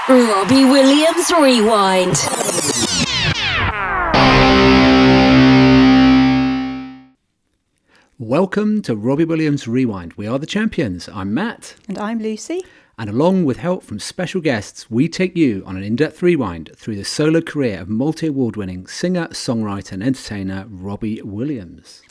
Robbie Williams Rewind. Welcome to Robbie Williams Rewind. We are the champions. I'm Matt. And I'm Lucy. And along with help from special guests, we take you on an in-depth rewind through the solo career of multi-award-winning singer, songwriter and entertainer Robbie Williams.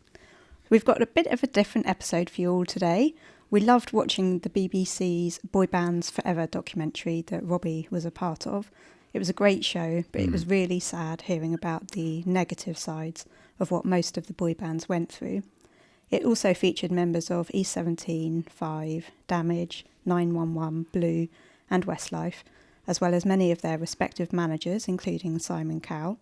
We've got a bit of a different episode for you all today. We loved watching the BBC's Boybands Forever documentary that Robbie was a part of. It was a great show, but it was really sad hearing about the negative sides of what most of the boy bands went through. It also featured members of E17, Five, Damage, 911, Blue and Westlife, as well as many of their respective managers, including Simon Cowell.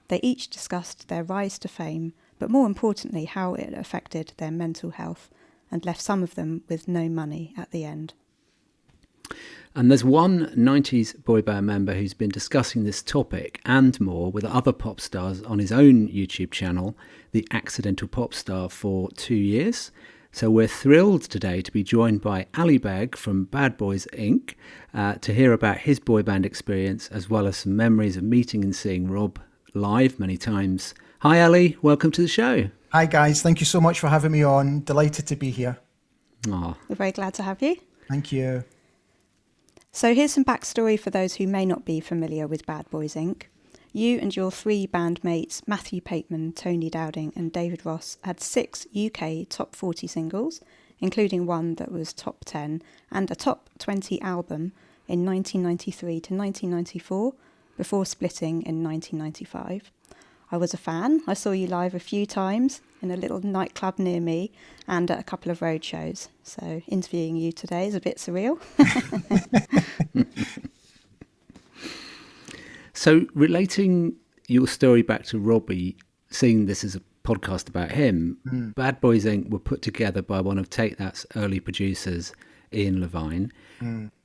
They each discussed their rise to fame, but more importantly how it affected their mental health and left some of them with no money at the end. And there's one 90s boy band member who's been discussing this topic and more with other pop stars on his own YouTube channel, The Accidental Popstar, for 2 years. So we're thrilled today to be joined by Ally Begg from Bad Boys Inc. To hear about his boy band experience, as well as some memories of meeting and seeing Rob live many times. Hi Ally, welcome to the show. Hi guys, thank you so much for having me on. Delighted to be here. Aww. We're very glad to have you. Thank you. So here's some backstory for those who may not be familiar with Bad Boys Inc. You and your three bandmates, Matthew Pateman, Tony Dowding and David Ross, had 6 UK top 40 singles, including one that was top 10, and a top 20 album in 1993 to 1994, before splitting in 1995. I was a fan. I saw you live a few times in a little nightclub near me and at a couple of road shows. So interviewing you today is a bit surreal. So relating your story back to Robbie, seeing this as a podcast about him, Bad Boys Inc. were put together by one of Take That's early producers, Ian Levine.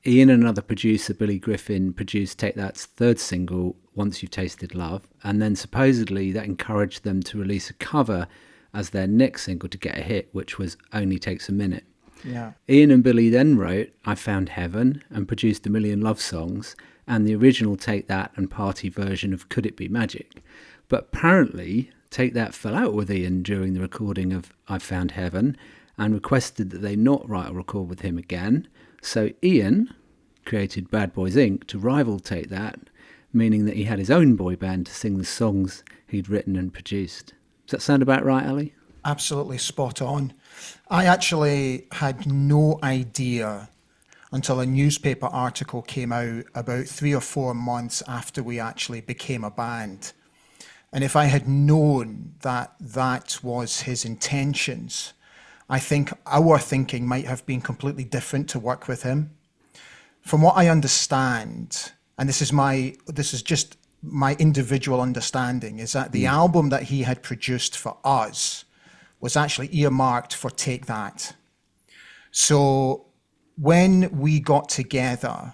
Ian and another producer, Billy Griffin, produced Take That's third single, Once You've Tasted Love, and then supposedly that encouraged them to release a cover as their next single to get a hit, which was Only Takes a Minute. Yeah. Ian and Billy then wrote I Found Heaven and produced A Million Love Songs and the original Take That and party version of Could It Be Magic. But apparently Take That fell out with Ian during the recording of I Found Heaven and requested that they not write or record with him again. So Ian created Bad Boys Inc. to rival Take That, meaning that he had his own boy band to sing the songs he'd written and produced. Does that sound about right, Ally? Absolutely spot on. I actually had no idea until a newspaper article came out about 3 or 4 months after we actually became a band. And if I had known that that was his intentions, I think our thinking might have been completely different to work with him. From what I understand, and this is just my individual understanding, is that the album that he had produced for us was actually earmarked for Take That. So when we got together,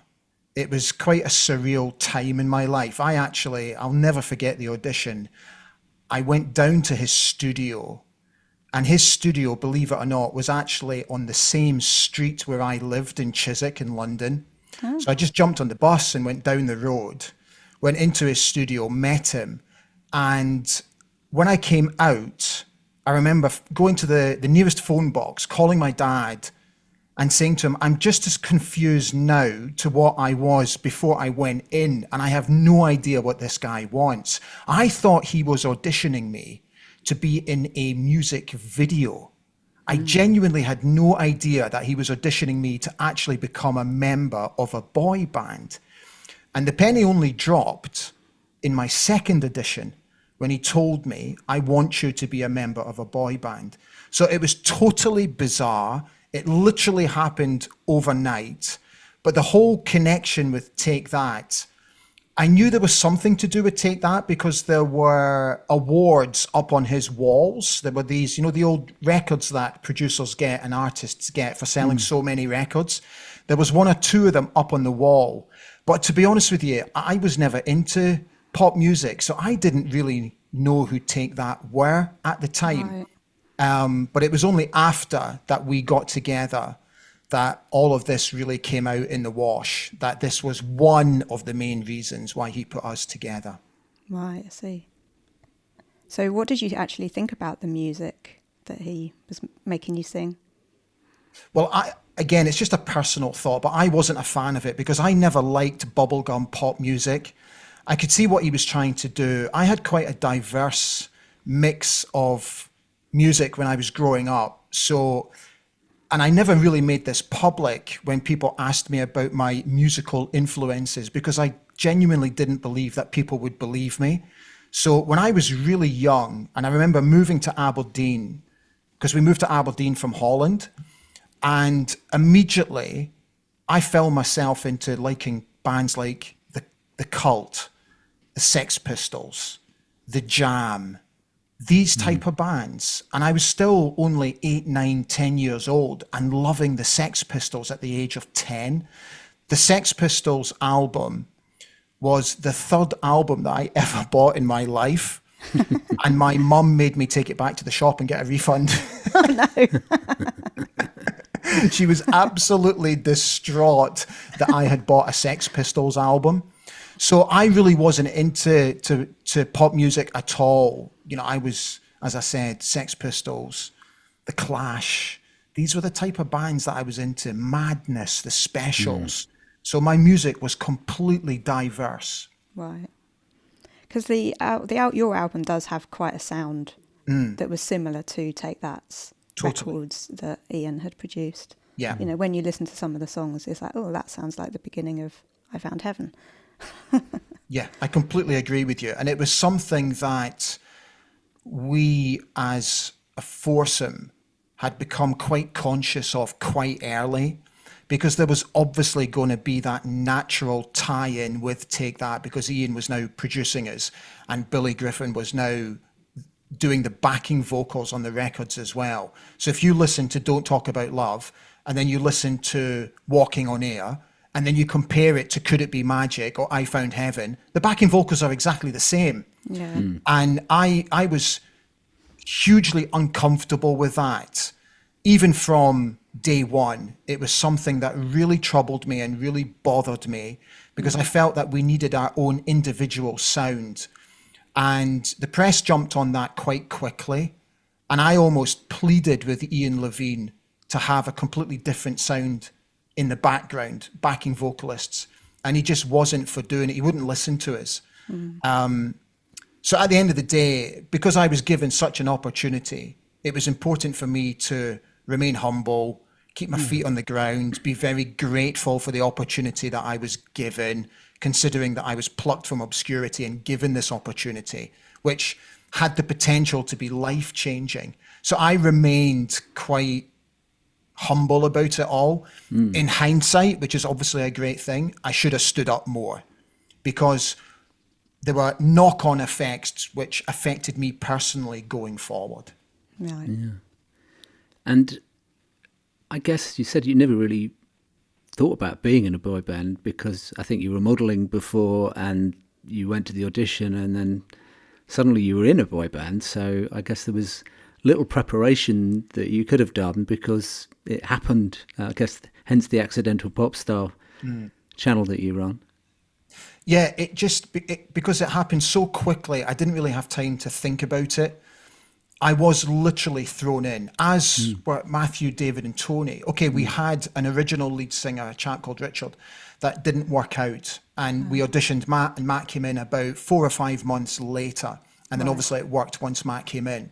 it was quite a surreal time in my life. I'll never forget the audition. I went down to his studio, and his studio, believe it or not, was actually on the same street where I lived in Chiswick in London. Oh. So I just jumped on the bus and went down the road, went into his studio, met him. And when I came out, I remember going to the nearest phone box, calling my dad and saying to him, I'm just as confused now to what I was before I went in, and I have no idea what this guy wants. I thought he was auditioning me to be in a music video. I genuinely had no idea that he was auditioning me to actually become a member of a boy band. And the penny only dropped in my second audition when he told me, I want you to be a member of a boy band. So it was totally bizarre. It literally happened overnight. But the whole connection with Take That, I knew there was something to do with Take That because there were awards up on his walls. There were these, the old records that producers get and artists get for selling so many records. There was 1 or 2 of them up on the wall. But to be honest with you, I was never into pop music, so I didn't really know who Take That were at the time. Right. But it was only after that we got together that all of this really came out in the wash, that this was one of the main reasons why he put us together. Right, I see. So what did you actually think about the music that he was making you sing? Well, again, it's just a personal thought, but I wasn't a fan of it because I never liked bubblegum pop music. I could see what he was trying to do. I had quite a diverse mix of music when I was growing up. And I never really made this public when people asked me about my musical influences because I genuinely didn't believe that people would believe me. So when I was really young, and I remember moving to Aberdeen, because we moved to Aberdeen from Holland, and immediately I fell myself into liking bands like the Cult, the Sex Pistols, the Jam, these type of bands. And I was still only 8, 9, 10 years old and loving the Sex Pistols at the age of 10. The Sex Pistols album was the third album that I ever bought in my life. And my mum made me take it back to the shop and get a refund. Oh, no. She was absolutely distraught that I had bought a Sex Pistols album. So I really wasn't into to pop music at all. You know, I was, as I said, Sex Pistols, The Clash. These were the type of bands that I was into. Madness, The Specials. So my music was completely diverse. Right. Because your album does have quite a sound that was similar to Take That's records that Ian had produced. Yeah. You know, when you listen to some of the songs, it's like, oh, that sounds like the beginning of I Found Heaven. Yeah, I completely agree with you. And it was something that we as a foursome had become quite conscious of quite early, because there was obviously going to be that natural tie-in with Take That, because Ian was now producing us and Billy Griffin was now doing the backing vocals on the records as well. So if you listen to Don't Talk About Love and then you listen to Walking on Air and then you compare it to Could It Be Magic or I Found Heaven, the backing vocals are exactly the same. Yeah. And I was hugely uncomfortable with that. Even from day one, it was something that really troubled me and really bothered me, because I felt that we needed our own individual sound. And the press jumped on that quite quickly. And I almost pleaded with Ian Levine to have a completely different sound in the background, backing vocalists. And he just wasn't for doing it. He wouldn't listen to us. So at the end of the day, because I was given such an opportunity, it was important for me to remain humble, keep my feet on the ground, be very grateful for the opportunity that I was given, considering that I was plucked from obscurity and given this opportunity, which had the potential to be life-changing. So I remained quite humble about it all. In hindsight, which is obviously a great thing, I should have stood up more, because there were knock-on effects which affected me personally going forward. Right. Yeah. And I guess you said you never really thought about being in a boy band, because I think you were modelling before and you went to the audition and then suddenly you were in a boy band. So I guess there was little preparation that you could have done, because it happened, I guess, hence the accidental Popstar channel that you run. Yeah, because it happened so quickly, I didn't really have time to think about it. I was literally thrown in, as were Matthew, David and Tony. Okay, we had an original lead singer, a chap called Richard, that didn't work out. And we auditioned Matt, and Matt came in about 4 or 5 months later. And then obviously it worked once Matt came in.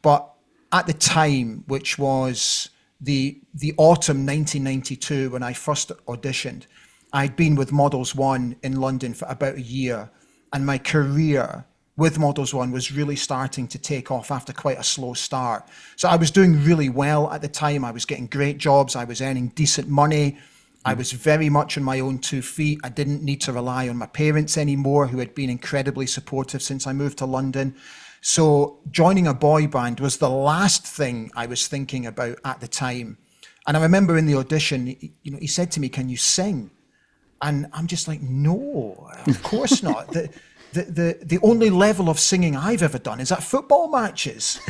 But at the time, which was the autumn 1992, when I first auditioned, I'd been with Models One in London for about a year, and my career with Models One was really starting to take off after quite a slow start. So I was doing really well at the time. I was getting great jobs. I was earning decent money. I was very much on my own 2 feet. I didn't need to rely on my parents anymore, who had been incredibly supportive since I moved to London. So joining a boy band was the last thing I was thinking about at the time. And I remember in the audition, he said to me, "Can you sing?" And I'm just like, no, of course not. the only level of singing I've ever done is at football matches.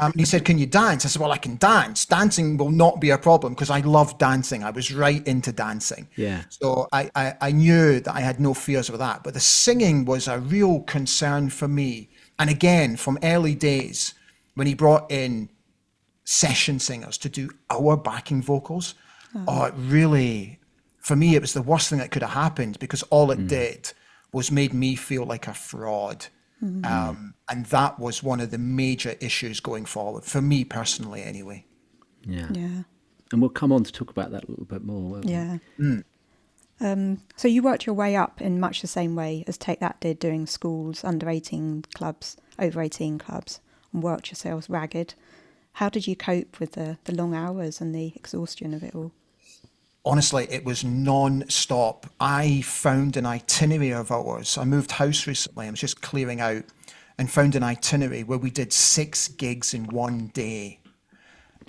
And he said, can you dance? I said, well, I can dance. Dancing will not be a problem because I love dancing. I was right into dancing. Yeah. So I knew that I had no fears of that. But the singing was a real concern for me. And again, from early days, when he brought in session singers to do our backing vocals, it really, for me, it was the worst thing that could have happened, because all it did was made me feel like a fraud. And that was one of the major issues going forward, for me personally anyway. Yeah. Yeah. And we'll come on to talk about that a little bit more, won't we? Yeah. So you worked your way up in much the same way as Take That did, doing schools, under 18 clubs, over 18 clubs, and worked yourselves ragged. How did you cope with the long hours and the exhaustion of it all? Honestly, it was non-stop. I found an itinerary of ours. I moved house recently. I was just clearing out and found an itinerary where we did 6 gigs in one day,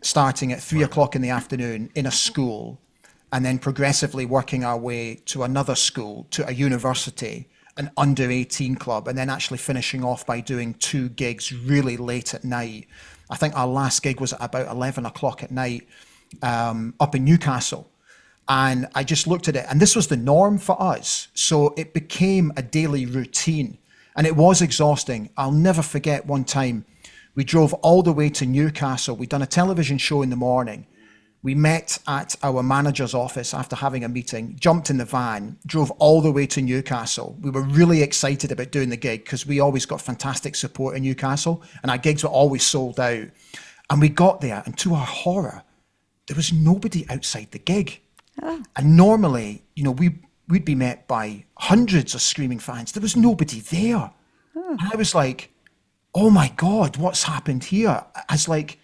starting at 3:00 in the afternoon in a school, and then progressively working our way to another school, to a university, an under 18 club, and then actually finishing off by doing 2 gigs really late at night. I think our last gig was at about 11:00 at night, up in Newcastle. And I just looked at it, and this was the norm for us. So it became a daily routine, and it was exhausting. I'll never forget one time we drove all the way to Newcastle. We'd done a television show in the morning. We met at our manager's office after having a meeting, jumped in the van, drove all the way to Newcastle. We were really excited about doing the gig because we always got fantastic support in Newcastle, and our gigs were always sold out. And we got there, and to our horror, there was nobody outside the gig. And normally, you know, we'd be met by hundreds of screaming fans. There was nobody there. And I was like, oh my God, what's happened here? As like,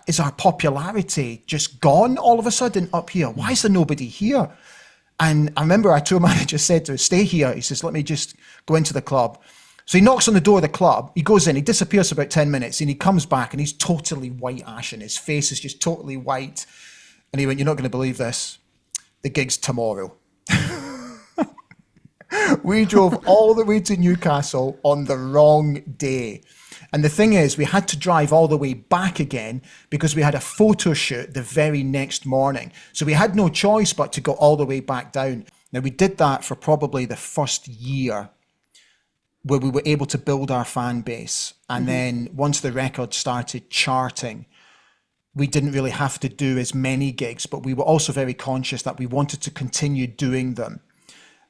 is our popularity just gone all of a sudden up here? Why is there nobody here? And I remember our tour manager said to us, stay here. He says, let me just go into the club. So he knocks on the door of the club, he goes in, he disappears for about 10 minutes, and he comes back and he's totally white ashen. His face is just totally white. And he went, you're not going to believe this. The gig's tomorrow. We drove all the way to Newcastle on the wrong day. And the thing is, we had to drive all the way back again because we had a photo shoot the very next morning. So we had no choice but to go all the way back down. Now, we did that for probably the first year, where we were able to build our fan base. And then once the record started charting, we didn't really have to do as many gigs, but we were also very conscious that we wanted to continue doing them.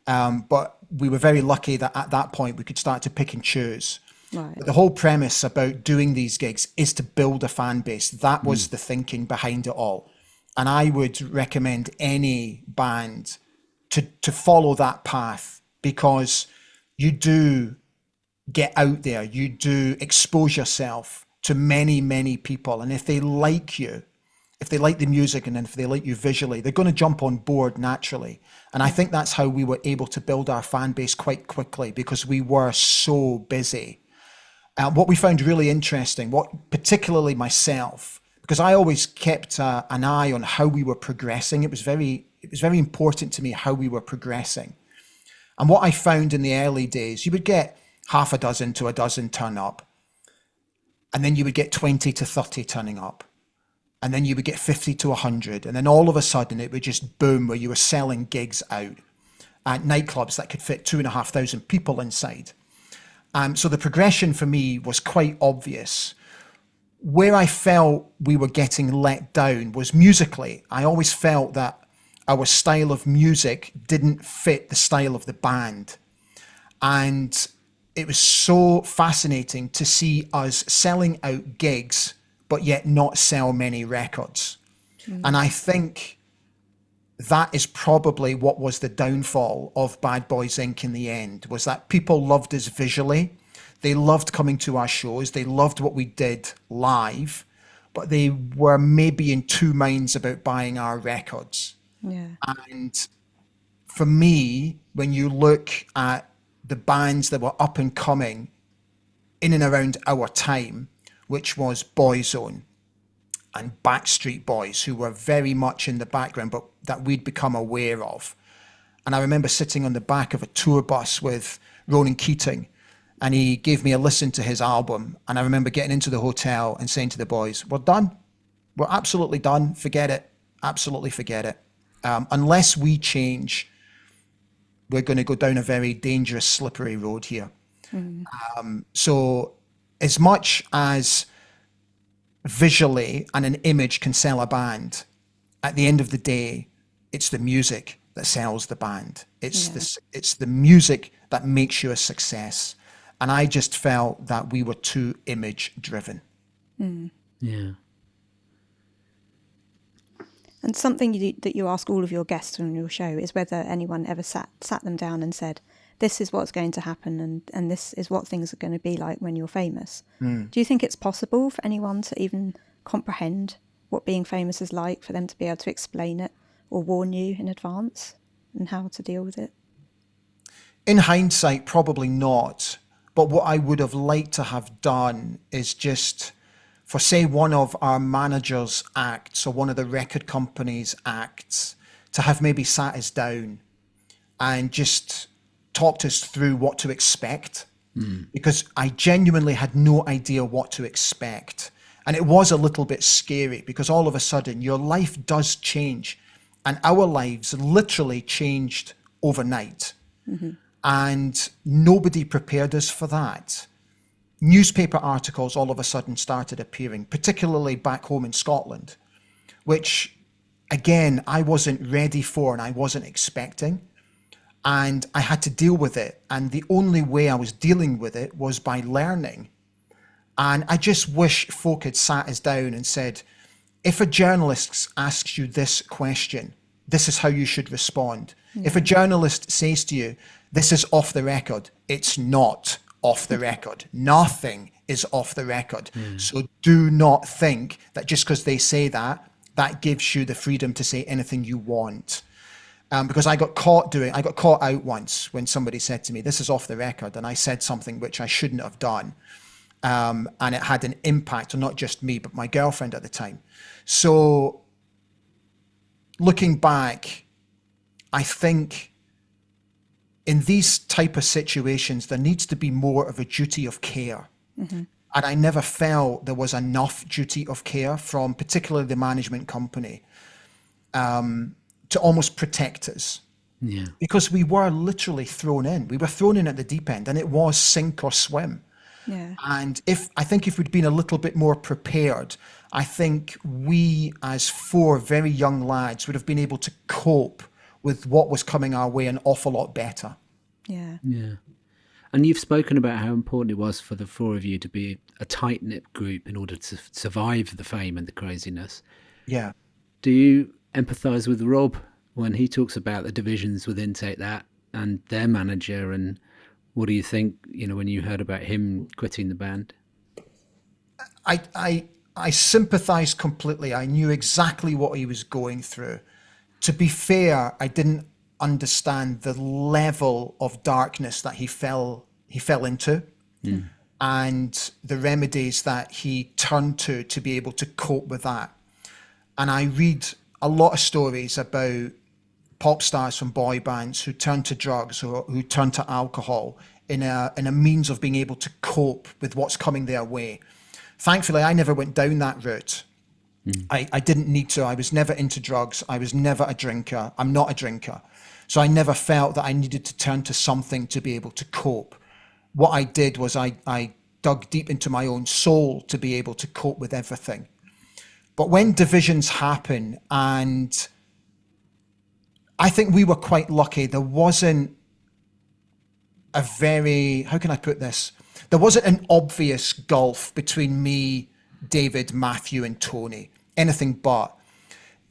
But we were very lucky that at that point we could start to pick and choose. Right. But the whole premise about doing these gigs is to build a fan base. That was the thinking behind it all. And I would recommend any band to follow that path, because you do get out there, you do expose yourself to many, many people. And if they like you, if they like the music, and if they like you visually, they're going to jump on board naturally. And I think that's how we were able to build our fan base quite quickly, because we were so busy. What we found really interesting, what particularly myself, because I always kept an eye on how we were progressing. It was very important to me how we were progressing. And what I found in the early days, you would get half a dozen to a dozen turn up. And then you would get 20 to 30 turning up. And then you would get 50 to 100. And then all of a sudden it would just boom, where you were selling gigs out at nightclubs that could fit 2,500 people inside. So the progression for me was quite obvious. Where I felt we were getting let down was musically. I always felt that our style of music didn't fit the style of the band. And it was so fascinating to see us selling out gigs, but yet not sell many records. And I think that is probably what was the downfall of Bad Boys Inc. in the end, was that people loved us visually. They loved coming to our shows. They loved what we did live, but they were maybe in two minds about buying our records. Yeah. And for me, when you look at the bands that were up and coming in and around our time, which was Boyzone and Backstreet Boys, who were very much in the background, but that we'd become aware of. And I remember sitting on the back of a tour bus with Ronan Keating, and he gave me a listen to his album. And I remember getting into the hotel and saying to the boys, we're done. We're absolutely done. Forget it. Absolutely forget it. Unless we change, we're going to go down a very dangerous, slippery road here. So as much as visually and an image can sell a band, at the end of the day, it's the music that sells the band. It's the music that makes you a success. And I just felt that we were too image driven. Yeah. And something that you ask all of your guests on your show is whether anyone ever sat them down and said, this is what's going to happen and this is what things are going to be like when you're famous. Do you think it's possible for anyone to even comprehend what being famous is like, for them to be able to explain it or warn you in advance and how to deal with it? In hindsight, probably not. But what I would have liked to have done is just, for say one of our managers' acts or one of the record company's acts, to have maybe sat us down and just talked us through what to expect. Because I genuinely had no idea what to expect. And it was a little bit scary because all of a sudden your life does change, and our lives literally changed overnight. And nobody prepared us for that. Newspaper articles all of a sudden started appearing, particularly back home in Scotland, which, again, I wasn't ready for and I wasn't expecting. And I had to deal with it. And the only way I was dealing with it was by learning. And I just wish folk had sat us down and said, if a journalist asks you this question, this is how you should respond. If a journalist says to you, this is off the record, it's not off the record. Nothing is off the record. So do not think that just because they say that, that gives you the freedom to say anything you want. Because I got caught out once when somebody said to me, this is off the record, and I said something which I shouldn't have done. And it had an impact on not just me, but my girlfriend at the time. So looking back, I think in these type of situations, there needs to be more of a duty of care. And I never felt there was enough duty of care from particularly the management company to almost protect us. Because we were literally thrown in. We were thrown in at the deep end, and it was sink or swim. And I think if we'd been a little bit more prepared, I think we as four very young lads would have been able to cope with what was coming our way an awful lot better. Yeah. And you've spoken about how important it was for the four of you to be a tight-knit group in order to survive the fame and the craziness. Yeah. Do you empathise with Rob when he talks about the divisions within Take That and their manager, and what do you think, when you heard about him quitting the band? I sympathise completely. I knew exactly what he was going through. To be fair, I didn't understand the level of darkness that he fell into, and the remedies that he turned to be able to cope with that. And I read a lot of stories about pop stars from boy bands who turn to drugs or who turn to alcohol in a means of being able to cope with what's coming their way. Thankfully, I never went down that route. I didn't need to. I was never into drugs. I was never a drinker. I'm not a drinker. So I never felt that I needed to turn to something to be able to cope. What I did was I dug deep into my own soul to be able to cope with everything. But when divisions happen, and I think we were quite lucky, there wasn't a very, how can I put this? There wasn't an obvious gulf between me, David, Matthew, and Tony. Anything but.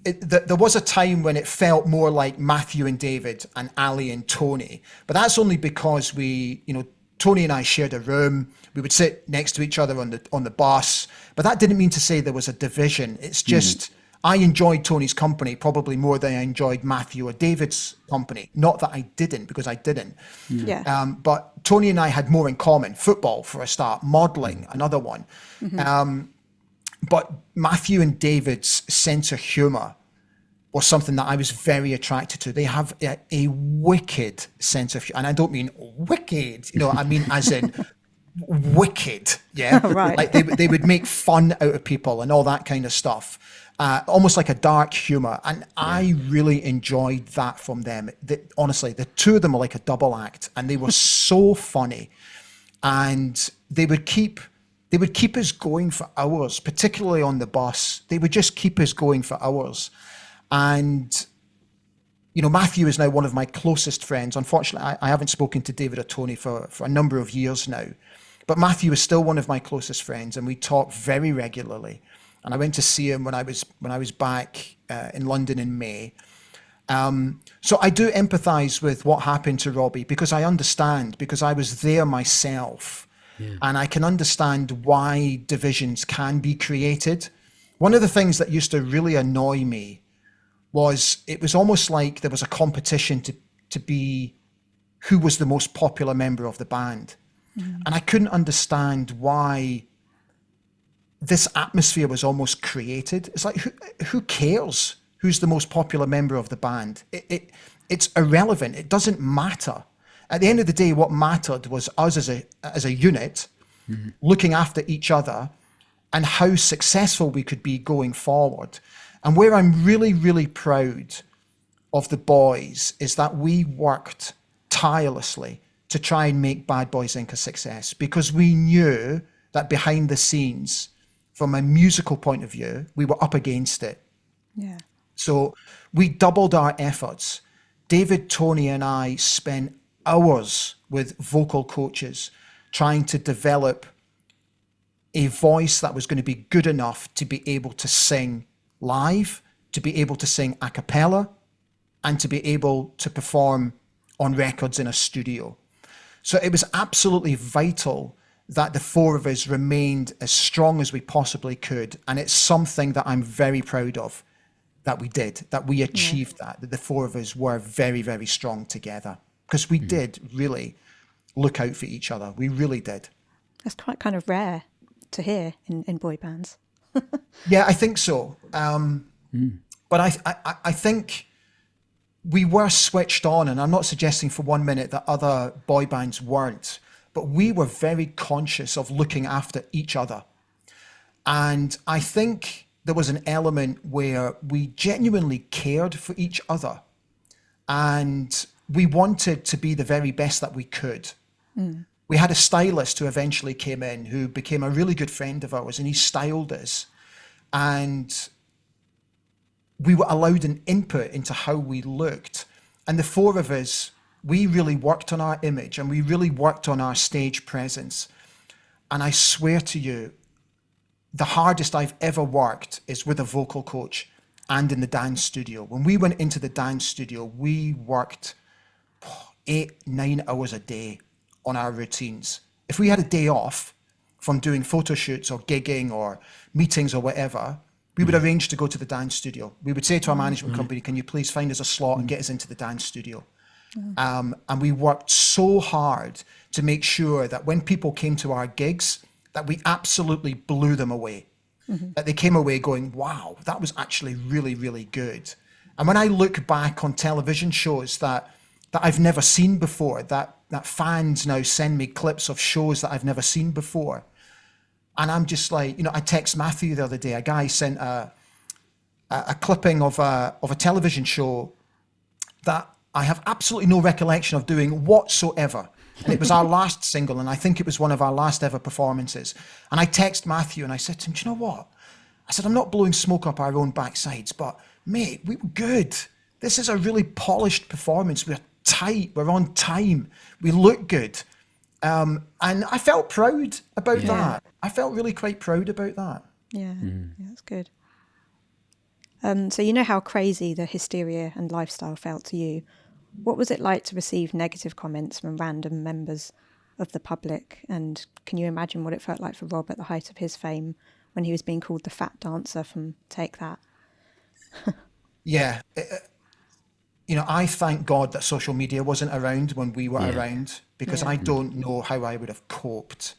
There was a time when it felt more like Matthew and David and Ally and Tony. But that's only because Tony and I shared a room. We would sit next to each other on the bus. But that didn't mean to say there was a division. It's just I enjoyed Tony's company probably more than I enjoyed Matthew or David's company. Not that I didn't, because I didn't. But Tony and I had more in common. Football, for a start. Modelling, another one. But Matthew and David's sense of humour was something that I was very attracted to. They have a wicked sense of, and I don't mean wicked, I mean as in wicked, yeah. Right. Like they would make fun out of people and all that kind of stuff, almost like a dark humor. And I really enjoyed that from them. Honestly, the two of them were like a double act, and they were so funny, and they would keep us going for hours, particularly on the bus. They would just keep us going for hours. And Matthew is now one of my closest friends. Unfortunately, I haven't spoken to David or Tony for a number of years now. But Matthew is still one of my closest friends, and we talk very regularly. And I went to see him when I was back in London in May. So I do empathise with what happened to Robbie, because I understand, because I was there myself. Yeah. And I can understand why divisions can be created. One of the things that used to really annoy me was it was almost like there was a competition to be who was the most popular member of the band. Mm. And I couldn't understand why this atmosphere was almost created. It's like, who cares who's the most popular member of the band? It's irrelevant. It doesn't matter. At the end of the day, what mattered was us as a unit, mm-hmm. looking after each other and how successful we could be going forward. And where I'm really, really proud of the boys is that we worked tirelessly to try and make Bad Boys Inc. a success, because we knew that behind the scenes, from a musical point of view, we were up against it. Yeah. So we doubled our efforts. David, Tony, and I spent hours with vocal coaches trying to develop a voice that was going to be good enough to be able to sing live, to be able to sing a cappella, and to be able to perform on records in a studio. So it was absolutely vital that the four of us remained as strong as we possibly could. And it's something that I'm very proud of that we did, that we achieved that the four of us were very, very strong together, because we did really look out for each other. We really did. That's quite kind of rare to hear in boy bands. Yeah, I think so. But I think we were switched on, and I'm not suggesting for 1 minute that other boy bands weren't, but we were very conscious of looking after each other. And I think there was an element where we genuinely cared for each other, and we wanted to be the very best that we could. Mm. We had a stylist who eventually came in, who became a really good friend of ours, and he styled us. And we were allowed an input into how we looked. And the four of us, we really worked on our image, and we really worked on our stage presence. And I swear to you, the hardest I've ever worked is with a vocal coach and in the dance studio. When we went into the dance studio, we worked 8-9 hours a day on our routines. If we had a day off from doing photo shoots or gigging or meetings or whatever, we would arrange to go to the dance studio. We would say to our management company, can you please find us a slot and get us into the dance studio? And we worked so hard to make sure that when people came to our gigs, that we absolutely blew them away. Mm-hmm. That they came away going, wow, that was actually really, really good. And when I look back on television shows that I've never seen before, that fans now send me clips of shows that I've never seen before. And I'm just like, I text Matthew the other day, a guy sent a clipping of a television show that I have absolutely no recollection of doing whatsoever. And it was our last single, and I think it was one of our last ever performances. And I text Matthew and I said to him, do you know what? I said, I'm not blowing smoke up our own backsides, but mate, we were good. This is a really polished performance. We're tight, we're on time, we look good. And I felt proud about that. I felt really quite proud about that. Yeah, that's good. So you know how crazy the hysteria and lifestyle felt to you. What was it like to receive negative comments from random members of the public? And can you imagine what it felt like for Rob at the height of his fame when he was being called the fat dancer from Take That? Yeah. I thank God that social media wasn't around when we were around, because I don't know how I would have coped.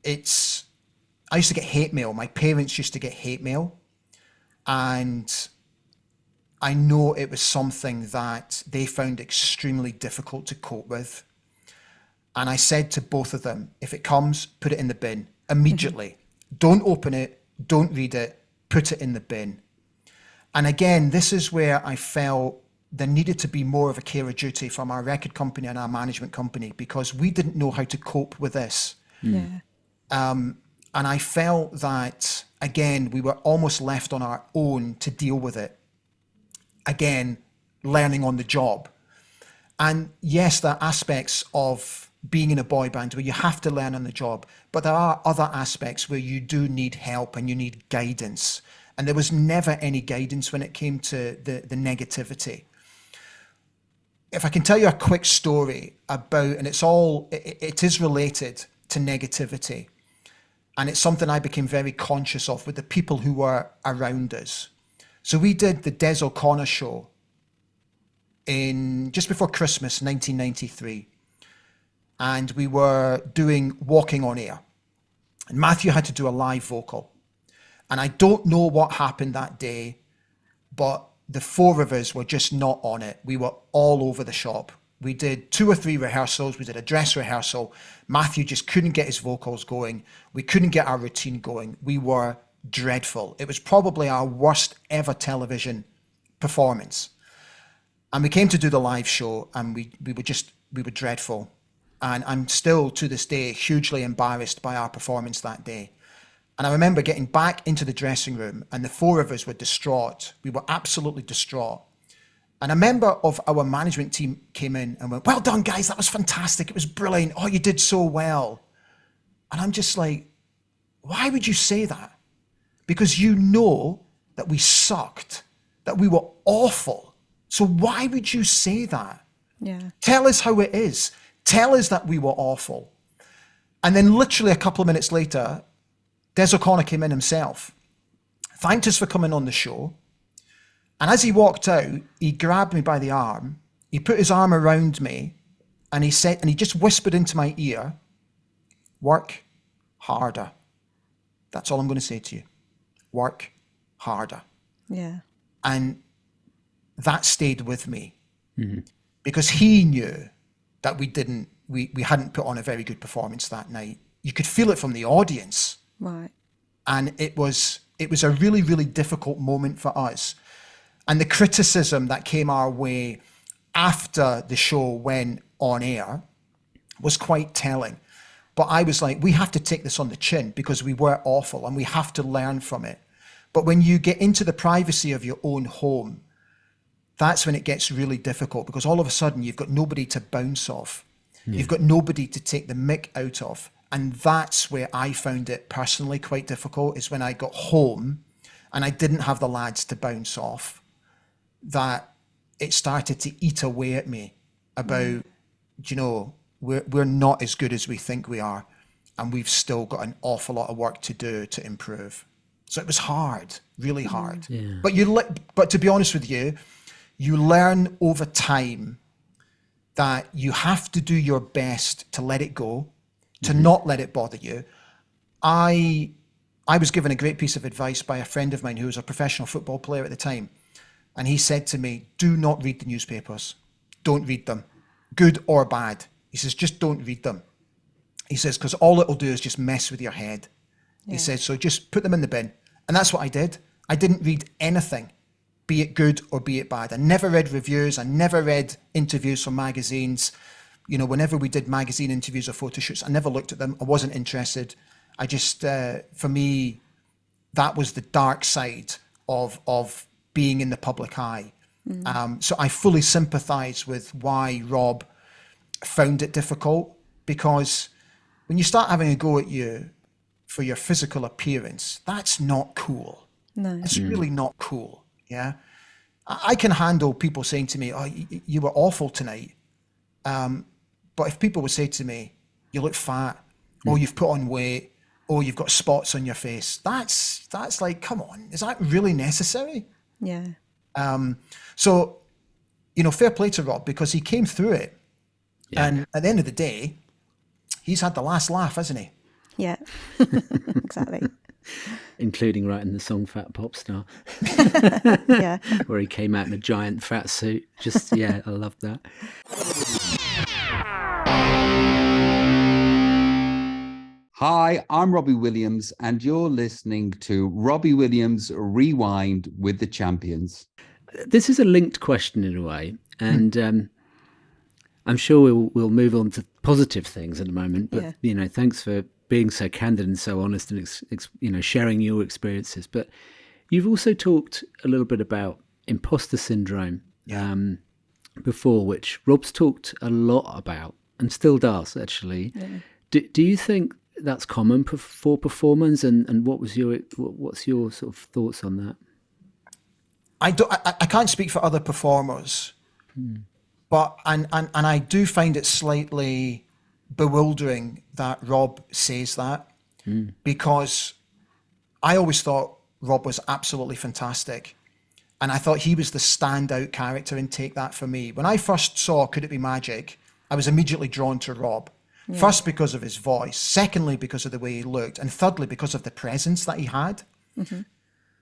I used to get hate mail. My parents used to get hate mail. And I know it was something that they found extremely difficult to cope with. And I said to both of them, if it comes, put it in the bin immediately. Don't open it, don't read it, put it in the bin. And again, this is where I felt there needed to be more of a care of duty from our record company and our management company, because we didn't know how to cope with this. Yeah. And I felt that, again, we were almost left on our own to deal with it. Again, learning on the job. And yes, there are aspects of being in a boy band where you have to learn on the job, but there are other aspects where you do need help and you need guidance. And there was never any guidance when it came to the negativity. If I can tell you a quick story about, and it is related to negativity, and it's something I became very conscious of with the people who were around us. So we did the Des O'Connor show in just before Christmas, 1993. And we were doing Walking on Air. And Matthew had to do a live vocal. And I don't know what happened that day, but the four of us were just not on it. We were all over the shop. We did 2 or 3 rehearsals. We did a dress rehearsal. Matthew just couldn't get his vocals going. We couldn't get our routine going. We were dreadful. It was probably our worst ever television performance. And we came to do the live show, and we were dreadful. And I'm still to this day hugely embarrassed by our performance that day. And I remember getting back into the dressing room, and the four of us were distraught. We were absolutely distraught. And a member of our management team came in and went, "Well done, guys, that was fantastic. It was brilliant. Oh, you did so well." And I'm just like, why would you say that? Because you know that we sucked, that we were awful. So why would you say that? Yeah. Tell us how it is. Tell us that we were awful. And then literally a couple of minutes later, Des O'Connor came in himself, thanked us for coming on the show. And as he walked out, he grabbed me by the arm, he put his arm around me, and he said, and he just whispered into my ear, "Work harder." That's all I'm going to say to you. Work harder. Yeah. And that stayed with me, because he knew that we hadn't put on a very good performance that night. You could feel it from the audience. Right. And it was a really, really difficult moment for us. And the criticism that came our way after the show went on air was quite telling. But I was like, we have to take this on the chin, because we were awful and we have to learn from it. But when you get into the privacy of your own home, that's when it gets really difficult, because all of a sudden you've got nobody to bounce off. Yeah. You've got nobody to take the mick out of. And that's where I found it personally quite difficult, is when I got home and I didn't have the lads to bounce off, that it started to eat away at me about, you know, we're not as good as we think we are, and we've still got an awful lot of work to do to improve. So it was hard, really hard. Yeah. But to be honest with you, you learn over time that you have to do your best to let it go, to not let it bother you. I was given a great piece of advice by a friend of mine who was a professional football player at the time. And he said to me, "Do not read the newspapers. Don't read them, good or bad." He says, "Just don't read them." He says, "Because all it'll do is just mess with your head." Yeah. He says, "So just put them in the bin." And that's what I did. I didn't read anything, be it good or be it bad. I never read reviews. I never read interviews from magazines. You know, whenever we did magazine interviews or photo shoots, I never looked at them. I wasn't interested. I just, for me, that was the dark side of being in the public eye. So I fully sympathize with why Rob found it difficult, because when you start having a go at you for your physical appearance, that's not cool. No. It's really not cool. Yeah. I can handle people saying to me, "Oh, you were awful tonight." But if people would say to me, "You look fat," or "You've put on weight," or "You've got spots on your face," that's like, come on, is that really necessary? Yeah. So, you know, fair play to Rob, because he came through it. Yeah. And at the end of the day, he's had the last laugh, hasn't he? Yeah, exactly. including writing the song Fat Popstar, Yeah. where he came out in a giant fat suit. Just, yeah, I love that. Hi, I'm Robbie Williams, and you're listening to Robbie Williams Rewind with the Champions. This is a linked question in a way, and I'm sure we'll move on to positive things in a moment. But thanks for being so candid and so honest, and sharing your experiences. But you've also talked a little bit about imposter syndrome before, which Rob's talked a lot about and still does actually. Yeah. Do you think that's common for performers, and what's your sort of thoughts on that? I can't speak for other performers, but and I do find it slightly bewildering that Rob says that, because I always thought Rob was absolutely fantastic, and I thought he was the standout character in Take That for me. When I first saw Could It Be Magic, I was immediately drawn to Rob. First, because of his voice. Secondly, because of the way he looked. And thirdly, because of the presence that he had. Mm-hmm.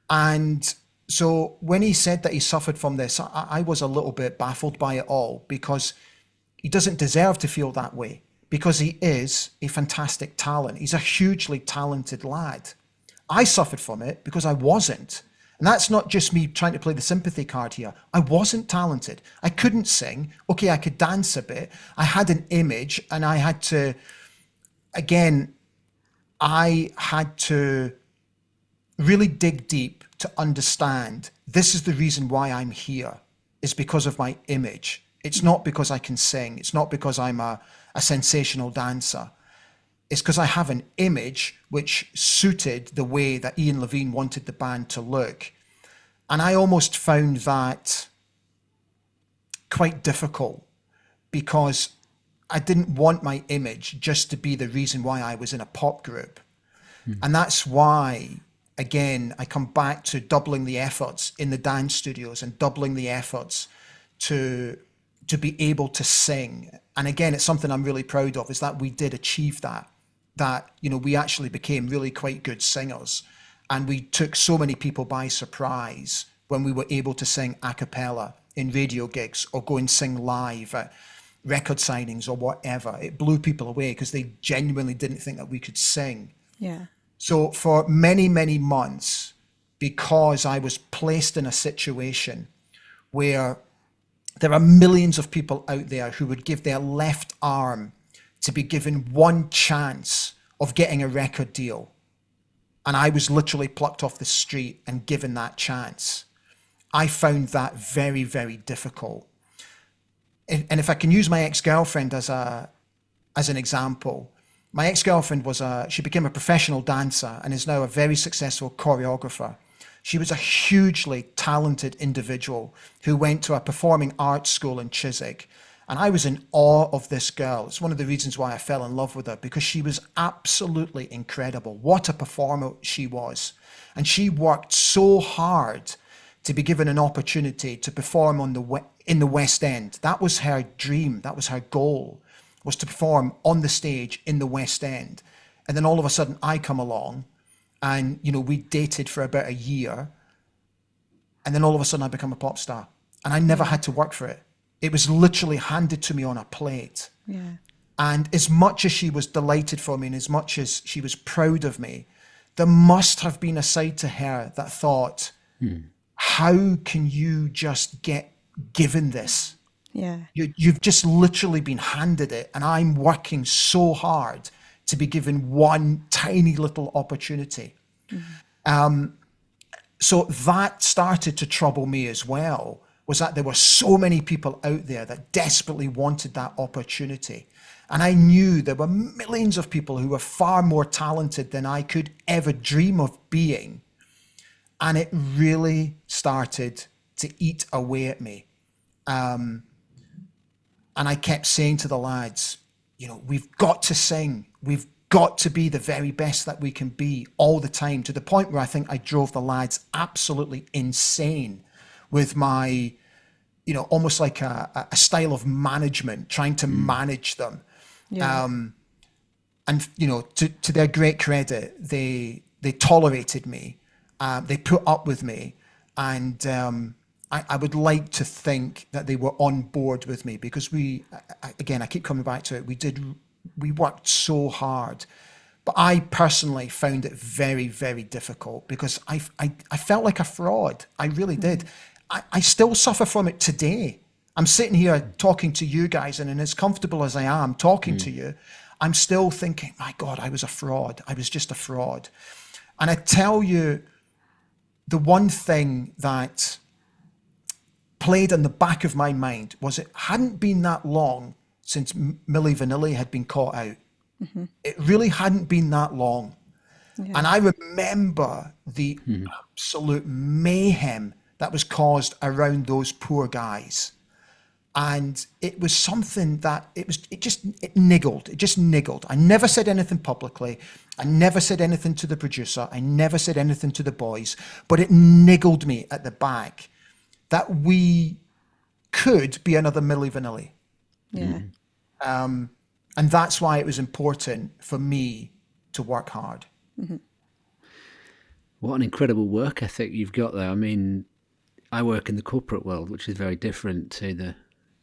And so when he said that he suffered from this, I was a little bit baffled by it all, because he doesn't deserve to feel that way, because he is a fantastic talent. He's a hugely talented lad. I suffered from it because I wasn't. And that's not just me trying to play the sympathy card here. I wasn't talented. I couldn't sing. Okay, I could dance a bit. I had an image, and I had to really dig deep to understand this is the reason why I'm here, is because of my image. It's not because I can sing. It's not because I'm a sensational dancer. It's because I have an image which suited the way that Ian Levine wanted the band to look. And I almost found that quite difficult, because I didn't want my image just to be the reason why I was in a pop group. And that's why, again, I come back to doubling the efforts in the dance studios and doubling the efforts to be able to sing. And again, it's something I'm really proud of, is that we did achieve that we actually became really quite good singers. And we took so many people by surprise when we were able to sing a cappella in radio gigs, or go and sing live at record signings or whatever. It blew people away because they genuinely didn't think that we could sing. Yeah. So for many, many months, because I was placed in a situation where there are millions of people out there who would give their left arm to be given one chance of getting a record deal, and I was literally plucked off the street and given that chance, I found that very, very difficult. And if I can use my ex-girlfriend as an example, my ex-girlfriend she became a professional dancer and is now a very successful choreographer. She was a hugely talented individual who went to a performing arts school in Chiswick. And I was in awe of this girl. It's one of the reasons why I fell in love with her, because she was absolutely incredible. What a performer she was. And she worked so hard to be given an opportunity to perform in the West End. That was her dream. That was her goal, was to perform on the stage in the West End. And then all of a sudden I come along, and we dated for about a year. And then all of a sudden I become a pop star. And I never had to work for it. It was literally handed to me on a plate. Yeah. And as much as she was delighted for me, and as much as she was proud of me, there must have been a side to her that thought, how can you just get given this? Yeah. You've just literally been handed it, and I'm working so hard to be given one tiny little opportunity. So that started to trouble me as well, was that there were so many people out there that desperately wanted that opportunity. And I knew there were millions of people who were far more talented than I could ever dream of being. And it really started to eat away at me. And I kept saying to the lads, we've got to sing. We've got to be the very best that we can be all the time, to the point where I think I drove the lads absolutely insane with my, almost like a style of management, trying to manage them. Yeah. And, to their great credit, they they tolerated me, they put up with me, and I would like to think that they were on board with me, because again, I keep coming back to it. We worked so hard, but I personally found it very, very difficult, because I felt like a fraud. I really did. I still suffer from it today. I'm sitting here talking to you guys, and as comfortable as I am talking to you, I'm still thinking, my God, I was a fraud. I was just a fraud. And I tell you, the one thing that played in the back of my mind was, it hadn't been that long since Milli Vanilli had been caught out. It really hadn't been that long. Yeah. And I remember the absolute mayhem that was caused around those poor guys. And it was something that it just niggled. I never said anything publicly. I never said anything to the producer. I never said anything to the boys, but it niggled me at the back that we could be another Milli Vanilli. Yeah. And that's why it was important for me to work hard. What an incredible work ethic you've got there. I mean, I work in the corporate world, which is very different to the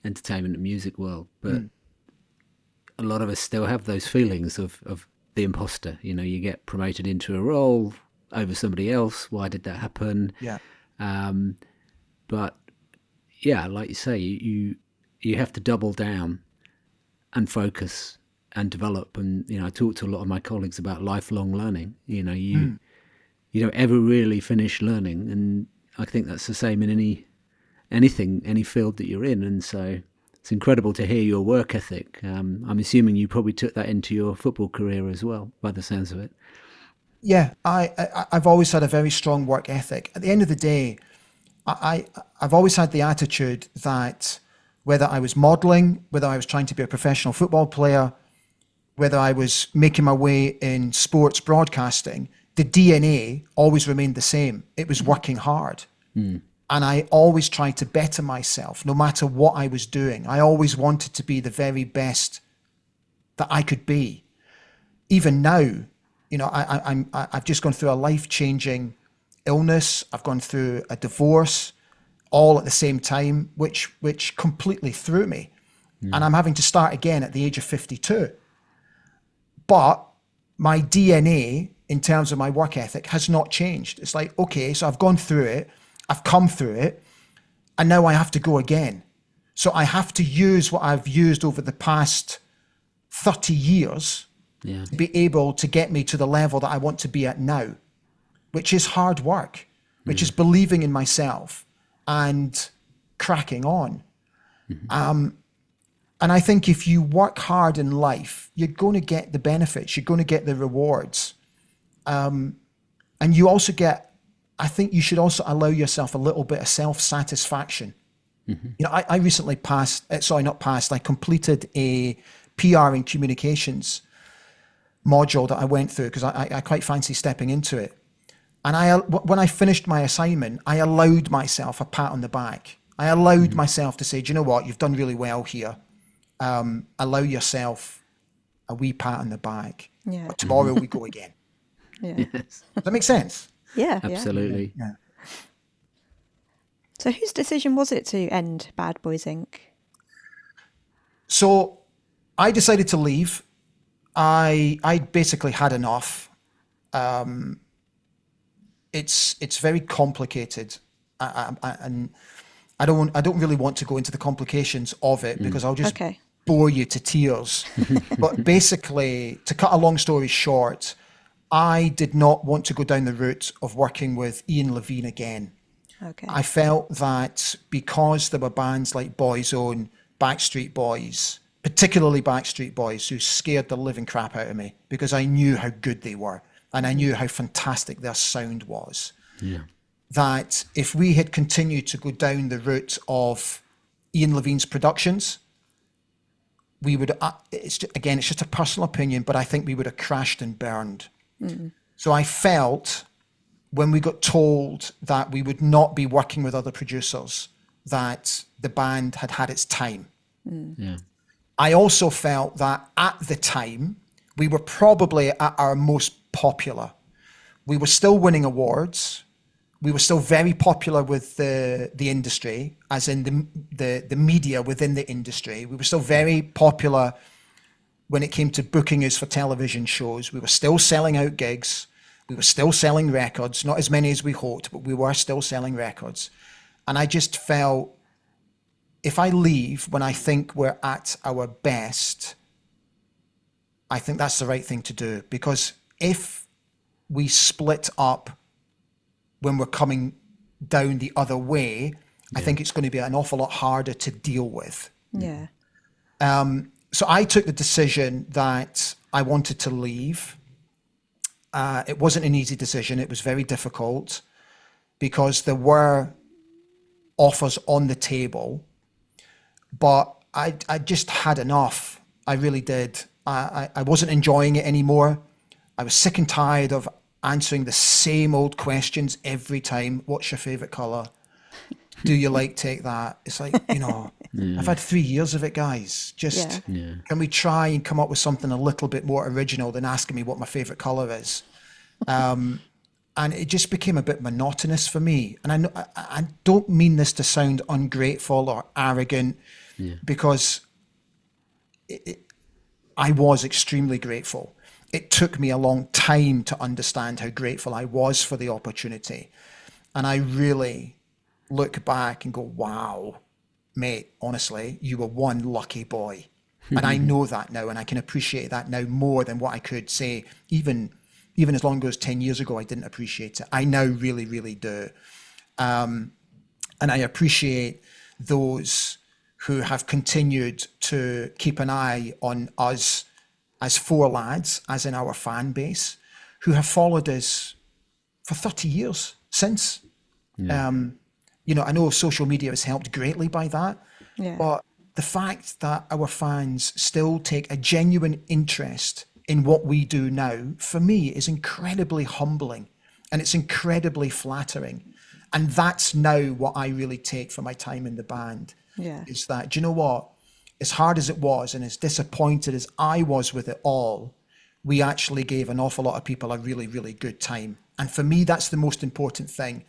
entertainment and music world, but a lot of us still have those feelings of the imposter. You know, you get promoted into a role over somebody else. Why did that happen? Yeah. But yeah, like you say, you have to double down and focus and develop. And, you know, I talk to a lot of my colleagues about lifelong learning. You know, you don't ever really finish learning. And I think that's the same in any field that you're in. And so it's incredible to hear your work ethic. I'm assuming you probably took that into your football career as well, by the sounds of it. Yeah, I've always had a very strong work ethic. At the end of the day, I've always had the attitude that whether I was modeling, whether I was trying to be a professional football player, whether I was making my way in sports broadcasting, the DNA always remained the same. It was working hard. And I always tried to better myself, no matter what I was doing. I always wanted to be the very best that I could be. Even now, you know, I've just gone through a life-changing illness. I've gone through a divorce, all at the same time, which completely threw me. And I'm having to start again at the age of 52. But my DNA, in terms of my work ethic, has not changed. It's like, okay, so I've gone through it, I've come through it, and now I have to go again. So I have to use what I've used over the past 30 years to be able to get me to the level that I want to be at now, which is hard work, which is believing in myself and cracking on. And I think if you work hard in life, you're going to get the benefits, you're going to get the rewards. And you also get, I think you should also allow yourself a little bit of self-satisfaction. You know, I recently I completed a PR and communications module that I went through because I quite fancy stepping into it. And when I finished my assignment, I allowed myself a pat on the back. I allowed myself to say, do you know what, you've done really well here. Allow yourself a wee pat on the back. Yeah. But tomorrow we go again. Yeah. Yes. Does that make sense? Yeah. Absolutely. Yeah. So whose decision was it to end Bad Boys Inc.? So I decided to leave. I basically had enough. It's very complicated, and I don't really want to go into the complications of it because I'll just bore you to tears. But basically, to cut a long story short, I did not want to go down the route of working with Ian Levine again. Okay. I felt that because there were bands like Boyzone, Backstreet Boys, particularly Backstreet Boys, who scared the living crap out of me because I knew how good they were and I knew how fantastic their sound was. Yeah. That if we had continued to go down the route of Ian Levine's productions, we would, it's just a personal opinion, but I think we would have crashed and burned. So I felt when we got told that we would not be working with other producers, that the band had had its time. Yeah. I also felt that at the time, we were probably at our most popular. we were still winning awards. We were still very popular with the industry, as in the media within the industry. We were still very popular when it came to booking us for television shows. We were still selling out gigs. We were still selling records, not as many as we hoped, but we were still selling records. And I just felt, if I leave when I think we're at our best, I think that's the right thing to do. Because if we split up when we're coming down the other way, I think it's going to be an awful lot harder to deal with. Yeah. So I took the decision that I wanted to leave. It wasn't an easy decision. It was very difficult because there were offers on the table, but I just had enough. I really did. I wasn't enjoying it anymore. I was sick and tired of answering the same old questions every time. What's your favorite color? Do you like Take That? It's like, I've had 3 years of it, guys. Just can we try and come up with something a little bit more original than asking me what my favorite color is? And it just became a bit monotonous for me. And I don't mean this to sound ungrateful or arrogant, because I was extremely grateful. It took me a long time to understand how grateful I was for the opportunity. And I really look back and go, wow, mate, honestly, you were one lucky boy. And I know that now, and I can appreciate that now more than what I could say. Even as long ago as 10 years ago, I didn't appreciate it. I now really, really do. And I appreciate those who have continued to keep an eye on us as four lads, as in our fan base, who have followed us for 30 years since. I know social media has helped greatly by that, but the fact that our fans still take a genuine interest in what we do now, for me, is incredibly humbling, and it's incredibly flattering. And that's now what I really take from my time in the band. Is that, do you know what? As hard as it was, and as disappointed as I was with it all, we actually gave an awful lot of people a really, really good time. And for me, that's the most important thing.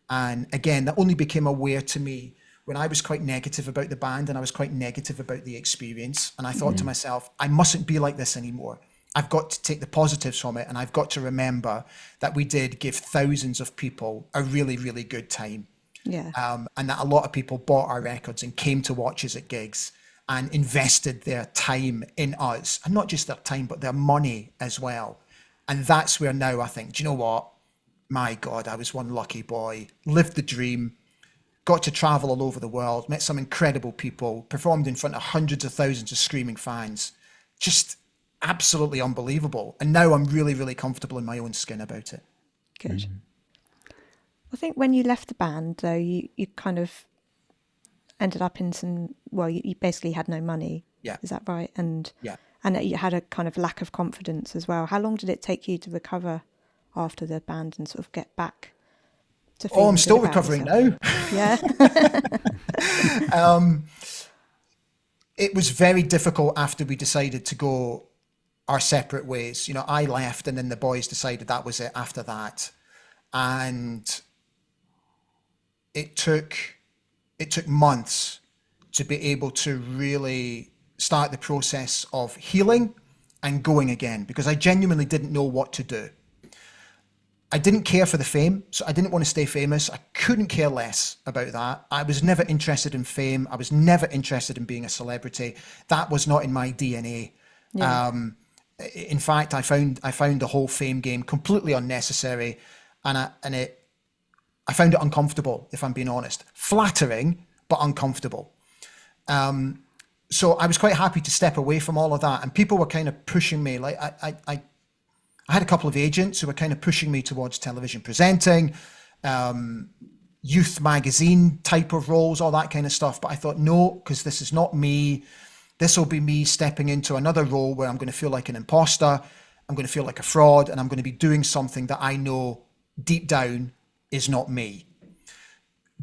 And again, that only became aware to me when I was quite negative about the band, and I was quite negative about the experience. And I thought to myself, I mustn't be like this anymore. I've got to take the positives from it, and I've got to remember that we did give thousands of people a really, really good time. And that a lot of people bought our records and came to watch us at gigs and invested their time in us, and not just their time, but their money as well. And that's where now I think, do you know what? My God, I was one lucky boy, lived the dream, got to travel all over the world, met some incredible people, performed in front of hundreds of thousands of screaming fans. Just absolutely unbelievable. And now I'm really, really comfortable in my own skin about it. Good. I think when you left the band, though, you kind of ended up in some, you basically had no money. Is that right? And you had a kind of lack of confidence as well. How long did it take you to recover after the band and sort of get back to feeling I'm good still about recovering yourself? now. It was very difficult after we decided to go our separate ways. I left, and then the boys decided that was it after that. And it took months to be able to really start the process of healing and going again, because I genuinely didn't know what to do. I didn't care for the fame, so I didn't want to stay famous. I couldn't care less about that. I was never interested in fame. I was never interested in being a celebrity. That was not in my DNA. In fact, I found the whole fame game completely unnecessary, and I found it uncomfortable, if I'm being honest. Flattering, but uncomfortable. So I was quite happy to step away from all of that, and people were kind of pushing me. Like I had a couple of agents who were kind of pushing me towards television presenting, youth magazine type of roles, all that kind of stuff. But I thought, no, because this is not me. This will be me stepping into another role where I'm going to feel like an imposter. I'm going to feel like a fraud, and I'm going to be doing something that I know deep down is not me.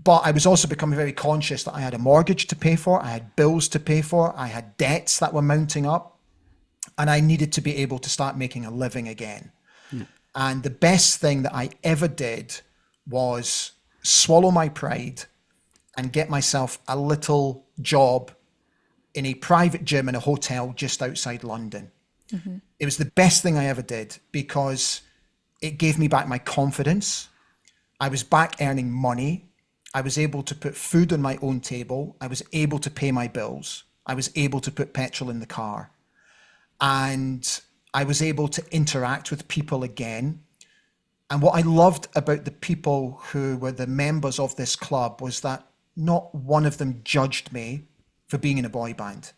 But I was also becoming very conscious that I had a mortgage to pay for. I had bills to pay for. I had debts that were mounting up. And I needed to be able to start making a living again. And the best thing that I ever did was swallow my pride and get myself a little job in a private gym in a hotel just outside London. Mm-hmm. It was the best thing I ever did because it gave me back my confidence. I was back earning money. I was able to put food on my own table. I was able to pay my bills. I was able to put petrol in the car. And I was able to interact with people again. And what I loved about the people who were the members of this club was that not one of them judged me for being in a boy band.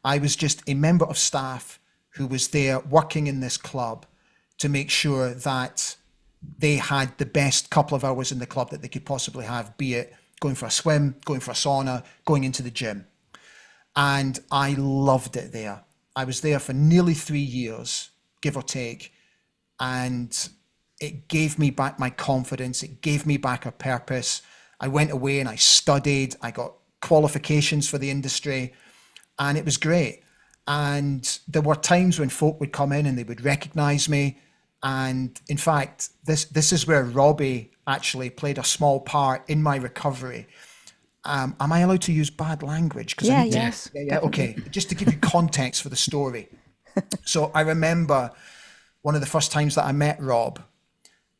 I was just a member of staff who was there working in this club to make sure that they had the best couple of hours in the club that they could possibly have, be it going for a swim, going for a sauna, going into the gym. And I loved it there. I was there for nearly 3 years, give or take. And it gave me back my confidence. It gave me back a purpose. I went away and I studied. I got qualifications for the industry, and it was great. And there were times when folk would come in and they would recognize me. And in fact, this is where Robbie actually played a small part in my recovery. Am I allowed to use bad language? Yes. Yeah. Okay. Just to give you context for the story. So I remember one of the first times that I met Rob,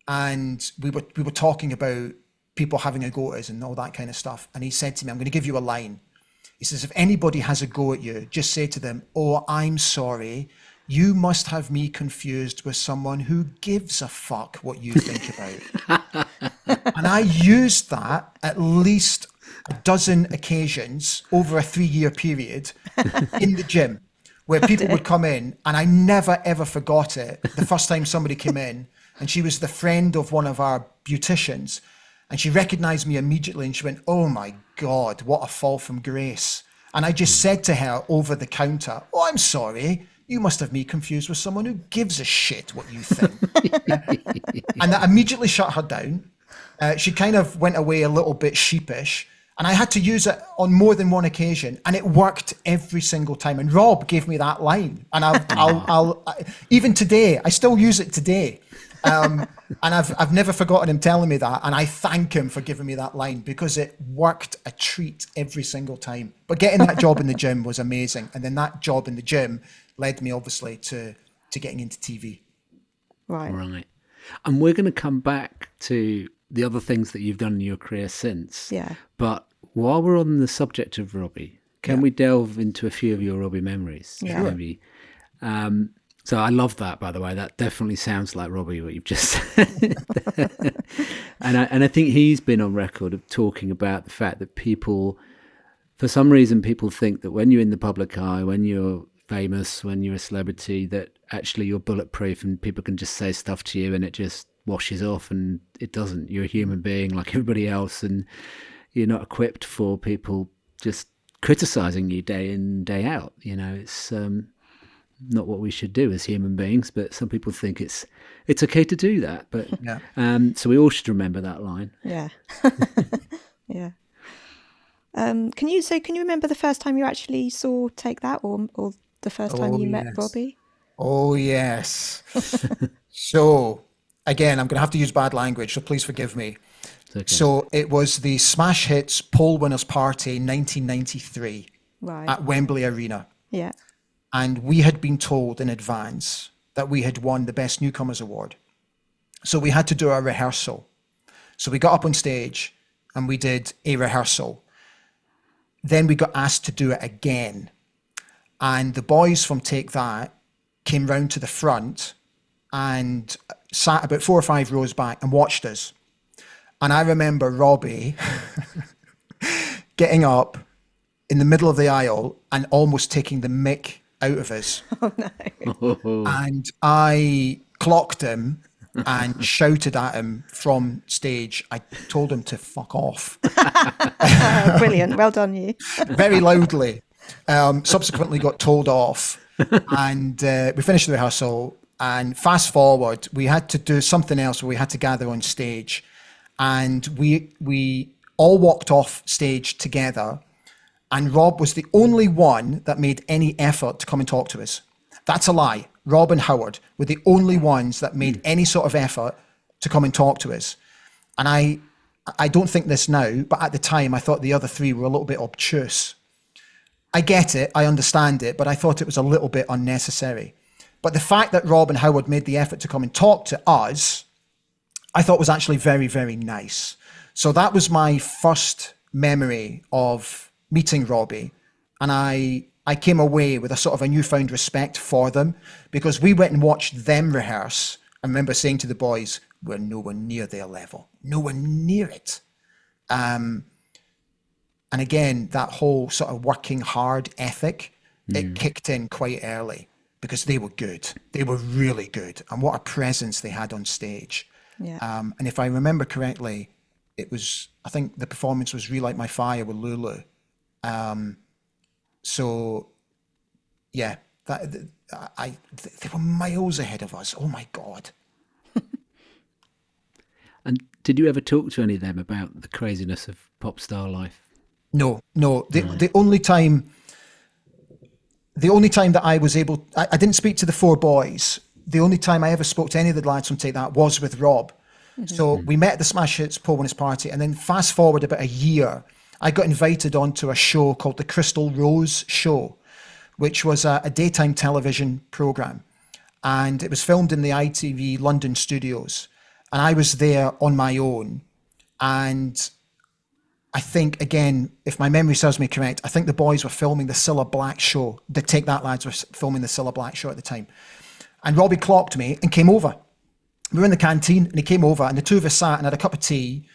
and we were talking about people having a go at us and all that kind of stuff. And he said to me, I'm going to give you a line. He says, if anybody has a go at you, just say to them, oh, I'm sorry. You must have me confused with someone who gives a fuck what you think about. And I used that at least a dozen occasions over a 3-year period in the gym, where people would come in, and I never, ever forgot it. The first time somebody came in, and she was the friend of one of our beauticians, and she recognized me immediately, and she went, oh my God, what a fall from grace. And I just said to her over the counter, oh, I'm sorry. You must have me confused with someone who gives a shit what you think. And that immediately shut her down. She kind of went away a little bit sheepish, and I had to use it on more than one occasion, and it worked every single time. And Rob gave me that line, and I'll even today, I still use it today. And I've never forgotten him telling me that, and I thank him for giving me that line because it worked a treat every single time. But getting that job in the gym was amazing, and then that job in the gym led me obviously to getting into TV. Right. And we're going to come back to the other things that you've done in your career since. Yeah. But while we're on the subject of Robbie, can we delve into a few of your Robbie memories? Yeah. Maybe. So I love that, by the way. That definitely sounds like Robbie, what you've just said. and I think he's been on record of talking about the fact that people, for some reason, people think that when you're in the public eye, when you're famous, when you're a celebrity, that actually you're bulletproof and people can just say stuff to you and it just washes off, and it doesn't. You're a human being like everybody else, and you're not equipped for people just criticizing you day in, day out. You know, it's not what we should do as human beings, but some people think it's okay to do that. But so we all should remember that line. Yeah. Yeah. Can you remember the first time you actually saw Take That, or the first time you met Robbie? Oh, yes. So, again, I'm going to have to use bad language, so please forgive me. Okay. So it was the Smash Hits Pole Winners Party 1993 at Wembley Arena. Yeah. And we had been told in advance that we had won the Best Newcomers Award. So we had to do a rehearsal. So we got up on stage and we did a rehearsal. Then we got asked to do it again. And the boys from Take That came round to the front and sat about 4 or 5 rows back and watched us. And I remember Robbie getting up in the middle of the aisle and almost taking the mick out of us. Oh, no. And I clocked him and shouted at him from stage. I told him to fuck off. Brilliant. Well done, you. Very loudly. Subsequently got told off. And we finished the rehearsal. And fast forward, we had to do something else where we had to gather on stage. And we all walked off stage together. And Rob was the only one that made any effort to come and talk to us. That's a lie. Rob and Howard were the only ones that made any sort of effort to come and talk to us. And I don't think this now, but at the time I thought the other three were a little bit obtuse. I get it, I understand it, but I thought it was a little bit unnecessary. But the fact that Rob and Howard made the effort to come and talk to us, I thought was actually very, very nice. So that was my first memory of meeting Robbie. And I came away with a sort of a newfound respect for them, because we went and watched them rehearse. I remember saying to the boys, we're nowhere near their level, nowhere near it. And again, that whole sort of working hard ethic, it kicked in quite early, because they were good. They were really good. And what a presence they had on stage. Yeah. And if I remember correctly, I think the performance was Relight My Fire with Lulu. So yeah, they were miles ahead of us. Oh my God. And did you ever talk to any of them about the craziness of pop star life? No. The only time that I was able, I didn't speak to the four boys. The only time I ever spoke to any of the lads from Take That was with Rob. So we met at the Smash Hits Paul Winners party, and then fast forward about a year, I got invited onto a show called the Crystal Rose Show, which was a daytime television program. And it was filmed in the ITV London studios. And I was there on my own. And I think, again, if my memory serves me correct, I think the boys were filming the Cilla Black show. The Take That lads were filming the Cilla Black show at the time. And Robbie clocked me and came over. We were in the canteen and he came over, and the two of us sat and had a cup of tea,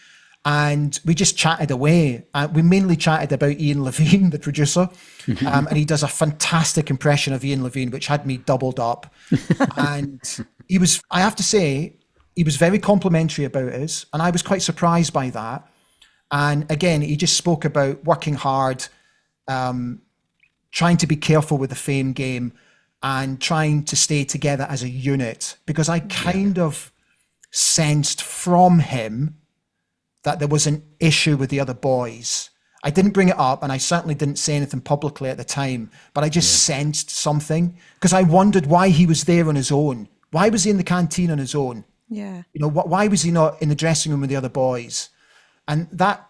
and we just chatted away. We mainly chatted about Ian Levine, the producer, and he does a fantastic impression of Ian Levine, which had me doubled up. And he was, I have to say, he was very complimentary about us, and I was quite surprised by that. And again, he just spoke about working hard, trying to be careful with the fame game, and trying to stay together as a unit, because I kind of sensed from him that there was an issue with the other boys. I didn't bring it up, and I certainly didn't say anything publicly at the time, but I just sensed something, because I wondered why he was there on his own. Why was he in the canteen on his own? Yeah. You know, why was he not in the dressing room with the other boys? And that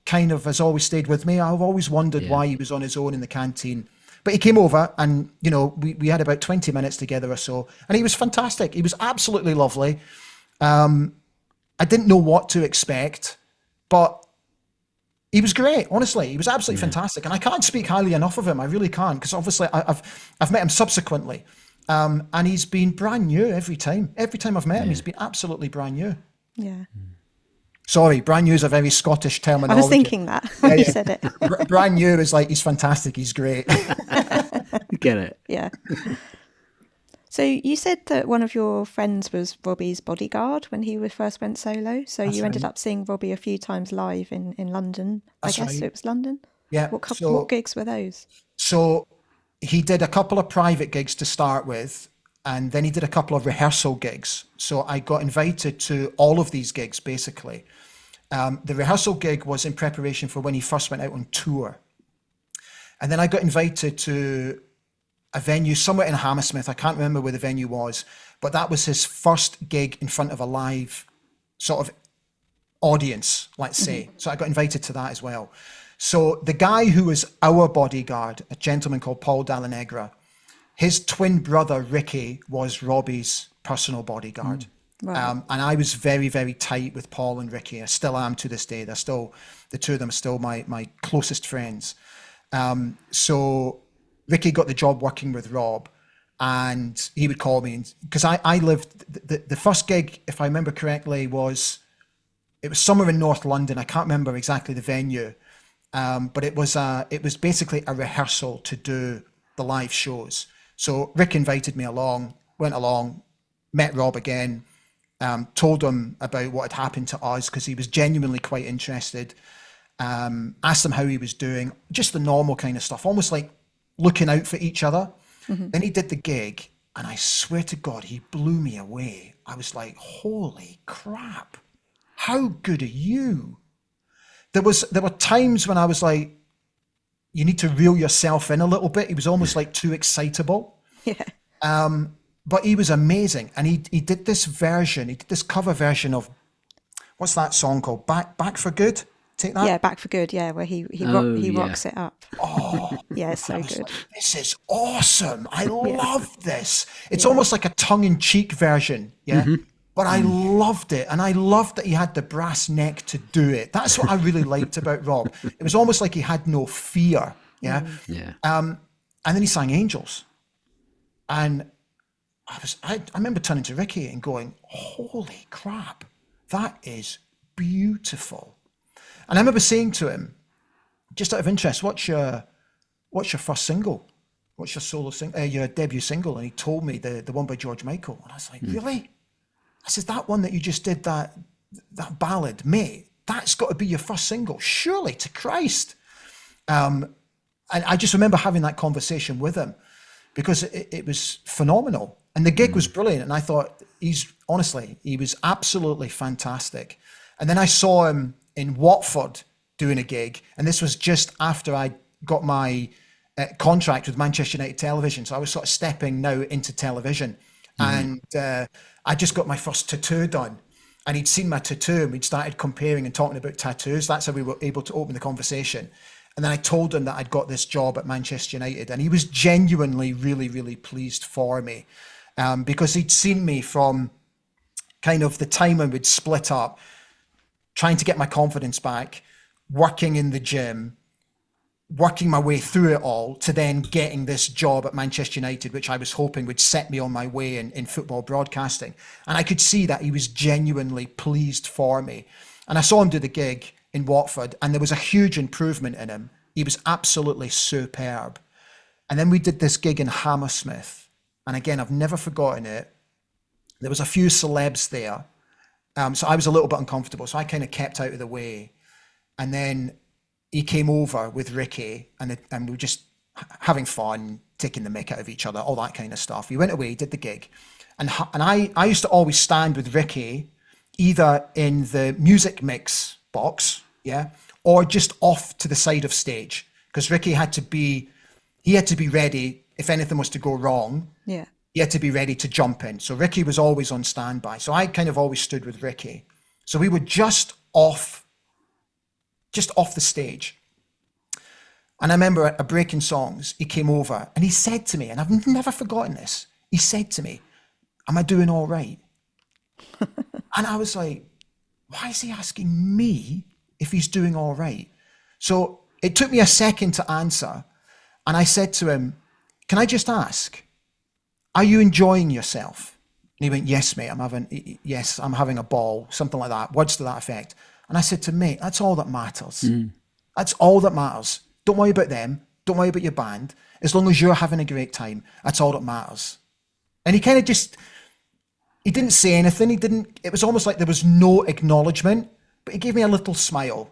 kind of has always stayed with me. I've always wondered why he was on his own in the canteen. But he came over, and, you know, we had about 20 minutes together or so, and he was fantastic. He was absolutely lovely. I didn't know what to expect, but he was great. Honestly, he was absolutely fantastic. And I can't speak highly enough of him. I really can't, because obviously I've met him subsequently. And he's been brand new every time. Every time I've met him, he's been absolutely brand new. Yeah. Sorry, brand new is a very Scottish terminology. I was thinking that when you said it. Brand new is like, he's fantastic, he's great. Get it? Yeah. So you said that one of your friends was Robbie's bodyguard when he first went solo. So That's you ended right. up seeing Robbie a few times live in London. That's I guess right. it was London. Yeah. What gigs were those? So he did a couple of private gigs to start with, and then he did a couple of rehearsal gigs. So I got invited to all of these gigs, basically. The rehearsal gig was in preparation for when he first went out on tour. And then I got invited to a venue somewhere in Hammersmith. I can't remember where the venue was, but that was his first gig in front of a live sort of audience, let's say. So I got invited to that as well. So the guy who was our bodyguard, a gentleman called Paul Dallanegra, his twin brother, Ricky, was Robbie's personal bodyguard. Right. And I was very, very tight with Paul and Ricky. I still am to this day. They're still, the two of them are still my closest friends. So Ricky got the job working with Rob, and he would call me, because I lived, the first gig, if I remember correctly, it was somewhere in North London. I can't remember exactly the venue, but it was basically a rehearsal to do the live shows. So Rick invited me along, went along, met Rob again, told him about what had happened to us, because he was genuinely quite interested. Asked him how he was doing, just the normal kind of stuff, almost like looking out for each other. Then he did the gig, and I swear to God, he blew me away. I was like, holy crap, how good are you? There were times when I was like, you need to reel yourself in a little bit. He was almost like too excitable. Yeah. But he was amazing, and he did this version. He did this cover version of what's that song called? Back for Good. Take that. Yeah, Back for Good. Yeah, where he yeah. rocks it up. Oh, Yeah, it's so I was good. like, this is awesome. I love this. It's Yeah. almost like a tongue-in-cheek version, yeah. But I loved it, and I loved that he had the brass neck to do it. That's what I really liked about Rob. It was almost like he had no fear, yeah. Yeah. And then he sang Angels, and I remember turning to Ricky and going, "Holy crap, that is beautiful." And I remember saying to him, just out of interest, what's your first single? What's your solo single? Your debut single? And he told me the one by George Michael, and I was like, really? I said, that one that you just did, that ballad, mate, that's got to be your first single, surely, to Christ. And I just remember having that conversation with him because it was phenomenal. And the gig was brilliant. And I thought, he was absolutely fantastic. And then I saw him in Watford doing a gig. And this was just after I got my contract with Manchester United Television. So I was sort of stepping now into television. And I just got my first tattoo done. And he'd seen my tattoo, and we'd started comparing and talking about tattoos. That's how we were able to open the conversation. And then I told him that I'd got this job at Manchester United, and he was genuinely really, really pleased for me, because he'd seen me from kind of the time when we'd split up, trying to get my confidence back, working in the gym, working my way through it all to then getting this job at Manchester United, which I was hoping would set me on my way in football broadcasting. And I could see that he was genuinely pleased for me. And I saw him do the gig in Watford, and there was a huge improvement in him. He was absolutely superb. And then we did this gig in Hammersmith. And again, I've never forgotten it. There was a few celebs there. So I was a little bit uncomfortable. So I kind of kept out of the way. And then he came over with Ricky, and we were just having fun, taking the mick out of each other, all that kind of stuff. He went away, did the gig. And I used to always stand with Ricky, either in the music mix box, yeah, or just off to the side of stage, because Ricky had to be ready if anything was to go wrong. Yeah, he had to be ready to jump in. So Ricky was always on standby. So I kind of always stood with Ricky. So we were just off the stage. And I remember at a break in songs, he came over and he said to me, and I've never forgotten this, he said to me, "Am I doing all right?" And I was like, why is he asking me if he's doing all right? So it took me a second to answer. And I said to him, "Can I just ask, are you enjoying yourself?" And he went, "Yes, mate, I'm having a ball," something like that, words to that effect. And I said to him, "Mate, that's all that matters. That's all that matters. Don't worry about them. Don't worry about your band. As long as you're having a great time, that's all that matters." And he kind of he didn't say anything. It was almost like there was no acknowledgement, but he gave me a little smile.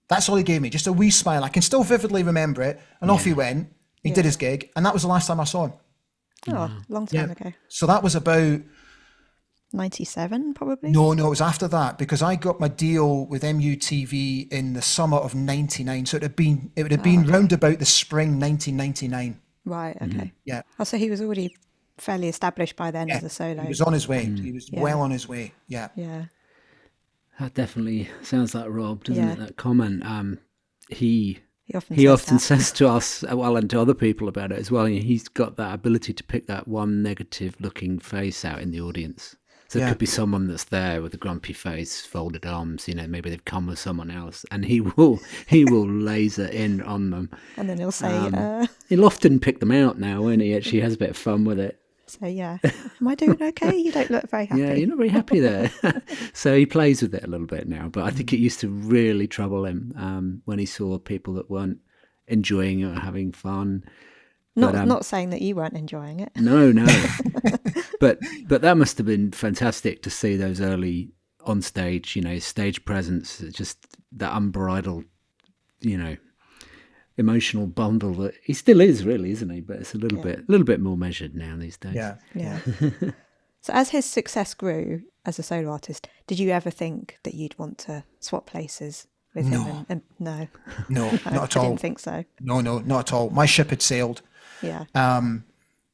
That's all he gave me, just a wee smile. I can still vividly remember it. And off he went. He did his gig. And that was the last time I saw him. Oh, long time ago. So that was about 97, probably? No, it was after that, because I got my deal with MUTV in the summer of 99. So it would have been round about the spring 1999. Right, okay. Yeah. Oh, so he was already fairly established by then as a solo. He was on his way. He was well on his way. Yeah. Yeah. That definitely sounds like Rob, doesn't it? That comment. He He often says to us, well, and to other people about it as well, he's got that ability to pick that one negative looking face out in the audience. So it could be someone that's there with a grumpy face, folded arms, maybe they've come with someone else, and he will laser in on them. And then he'll say... He'll often pick them out now, won't he? Actually has a bit of fun with it. So, yeah. Am I doing okay? You don't look very happy. Yeah, you're not very happy there. So he plays with it a little bit now, but I think it used to really trouble him when he saw people that weren't enjoying it or having fun. Not saying that you weren't enjoying it. No. But that must have been fantastic to see those early on stage, stage presence, just that unbridled, emotional bundle that he still is, really, isn't he? But it's a little bit more measured now these days. Yeah. So as his success grew as a solo artist, did you ever think that you'd want to swap places with him? No, not at all. I didn't think so. No, not at all. My ship had sailed. Yeah.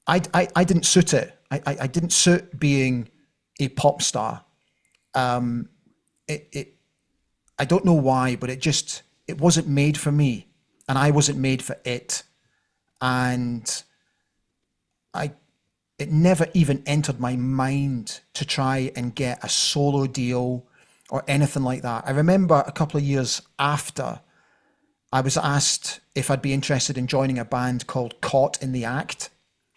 I didn't suit it. I didn't suit being a pop star. I don't know why, but it wasn't made for me, and I wasn't made for it. And it never even entered my mind to try and get a solo deal or anything like that. I remember a couple of years after, I was asked if I'd be interested in joining a band called Caught in the Act,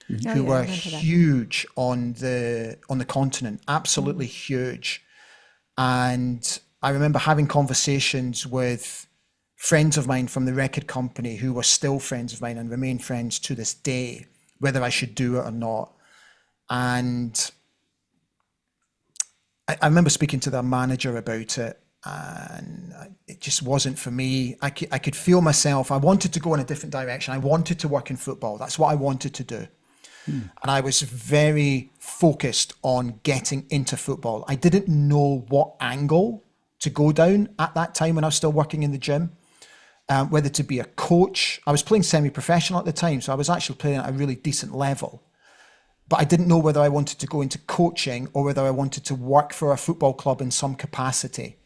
who were huge on the continent, absolutely huge. And I remember having conversations with friends of mine from the record company who were still friends of mine and remain friends to this day, whether I should do it or not. And I remember speaking to their manager about it, and it just wasn't for me. I could feel myself. I wanted to go in a different direction. I wanted to work in football. That's what I wanted to do. And I was very focused on getting into football. I didn't know what angle to go down at that time when I was still working in the gym, whether to be a coach. I was playing semi-professional at the time, so I was actually playing at a really decent level. But I didn't know whether I wanted to go into coaching or whether I wanted to work for a football club in some capacity.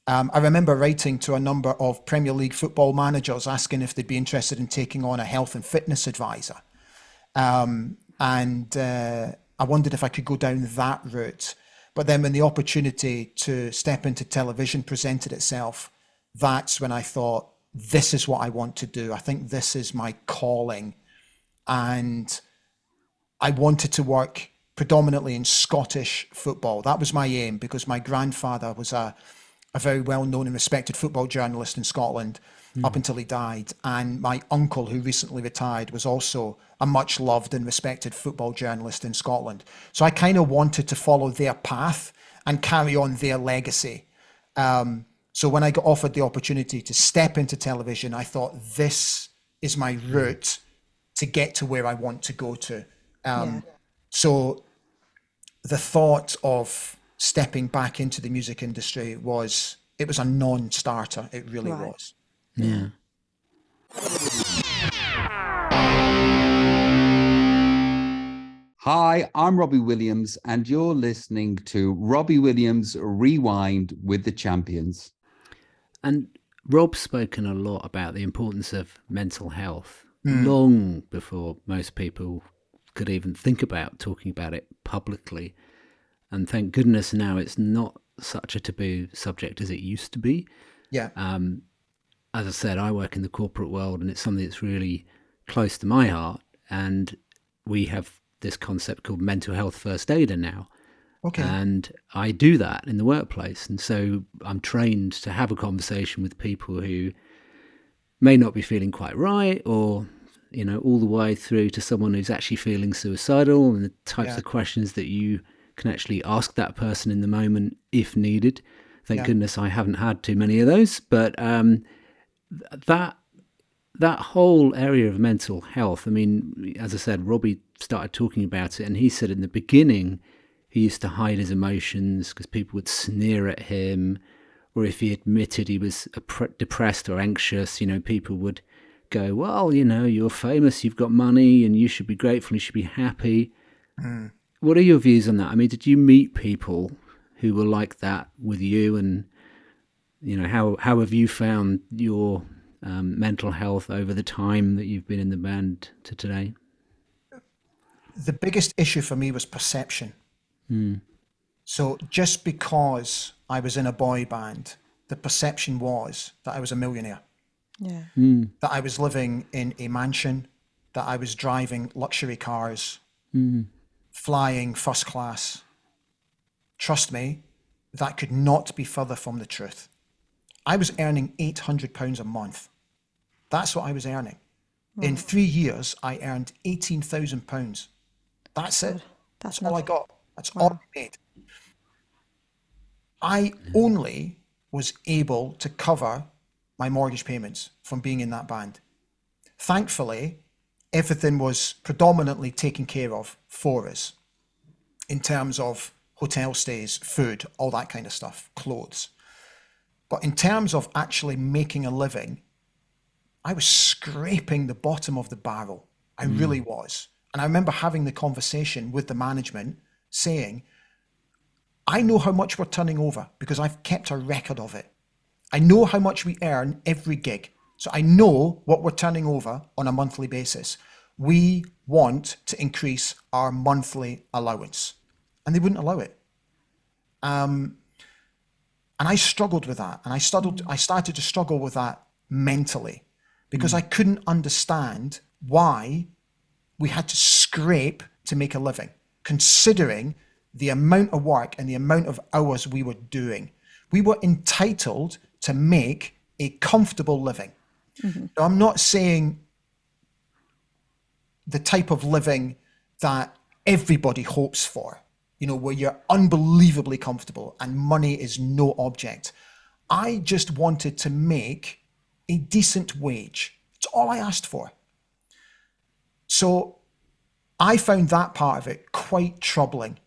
I remember writing to a number of Premier League football managers asking if they'd be interested in taking on a health and fitness advisor. I wondered if I could go down that route. But then when the opportunity to step into television presented itself, that's when I thought, this is what I want to do. I think this is my calling. And I wanted to work predominantly in Scottish football. That was my aim, because my grandfather was a very well-known and respected football journalist in Scotland up until he died. And my uncle, who recently retired, was also a much loved and respected football journalist in Scotland. So I kind of wanted to follow their path and carry on their legacy. So when I got offered the opportunity to step into television, I thought, this is my route to get to where I want to go to. So the thought of stepping back into the music industry was a non-starter. It really was. Yeah. Hi, I'm Robbie Williams, and you're listening to Robbie Williams Rewind with the Champions. And Rob's spoken a lot about the importance of mental health long before most people could even think about talking about it publicly. And thank goodness now it's not such a taboo subject as it used to be. Yeah. As I said, I work in the corporate world, and it's something that's really close to my heart. And we have this concept called mental health first aider now. Okay. And I do that in the workplace. And so I'm trained to have a conversation with people who may not be feeling quite right, or, you know, all the way through to someone who's actually feeling suicidal, and the types of questions that you can actually ask that person in the moment if needed. Thank goodness I haven't had too many of those. But that whole area of mental health, I mean, as I said, Robbie started talking about it, and he said in the beginning he used to hide his emotions because people would sneer at him, or if he admitted he was depressed or anxious, you know, people would go, well, you know, you're famous, you've got money, and you should be grateful, you should be happy. What are your views on that? I mean, did you meet people who were like that with you? And, you know, how have you found your mental health over the time that you've been in the band to today? The biggest issue for me was perception. So just because I was in a boy band, the perception was that I was a millionaire. That I was living in a mansion, that I was driving luxury cars, flying first class. Trust me, that could not be further from the truth. I was earning £800 a month. That's what I was earning. In 3 years, I earned £18,000. That's it. That's all I got. That's all I made. I only was able to cover my mortgage payments from being in that band. Thankfully, everything was predominantly taken care of for us in terms of hotel stays, food, all that kind of stuff, clothes. But in terms of actually making a living, I was scraping the bottom of the barrel. I really was. And I remember having the conversation with the management saying, I know how much we're turning over because I've kept a record of it. I know how much we earn every gig. So I know what we're turning over on a monthly basis. We want to increase our monthly allowance. And they wouldn't allow it. And I struggled with that. And I started to struggle with that mentally because I couldn't understand why we had to scrape to make a living, considering the amount of work and the amount of hours we were doing. We were entitled to make a comfortable living. Mm-hmm. Now, I'm not saying the type of living that everybody hopes for, you know, where you're unbelievably comfortable and money is no object. I just wanted to make a decent wage. It's all I asked for. So I found that part of it quite troubling.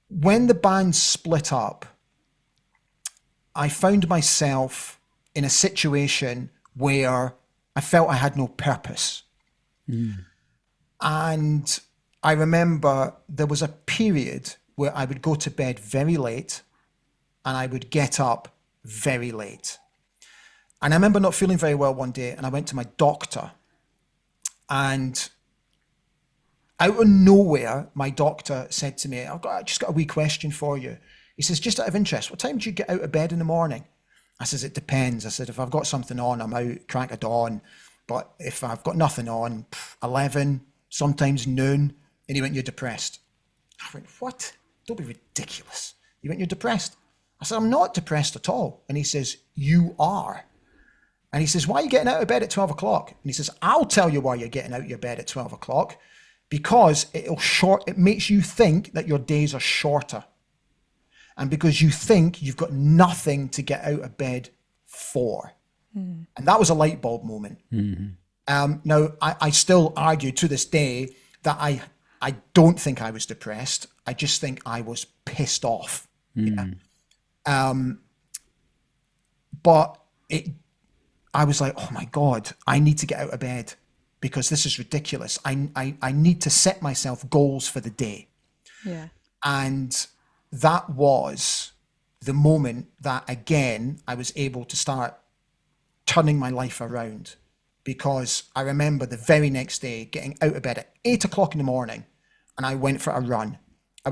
When the band split up, I found myself in a situation where I felt I had no purpose. Mm. And I remember there was a period where I would go to bed very late and I would get up very late. And I remember not feeling very well one day and I went to my doctor, and out of nowhere, my doctor said to me, I just got a wee question for you. He says, just out of interest, what time do you get out of bed in the morning? I says, it depends. I said, if I've got something on, I'm out crack of dawn. But if I've got nothing on, 11, sometimes noon. And he went, you're depressed. I went, what? Don't be ridiculous. He went, you're depressed. I said, I'm not depressed at all. And he says, you are. And he says, why are you getting out of bed at 12 o'clock? And he says, I'll tell you why you're getting out of your bed at 12 o'clock. Because it makes you think that your days are shorter. And because you think you've got nothing to get out of bed for. Mm. And that was a light bulb moment. Mm-hmm. Now, I still argue to this day that I don't think I was depressed. I just think I was pissed off. Mm. Yeah. But I was like, oh my God, I need to get out of bed because this is ridiculous. I need to set myself goals for the day. Yeah. And that was the moment that, again, I was able to start turning my life around, because I remember the very next day getting out of bed at 8 o'clock in the morning and I went for a run. I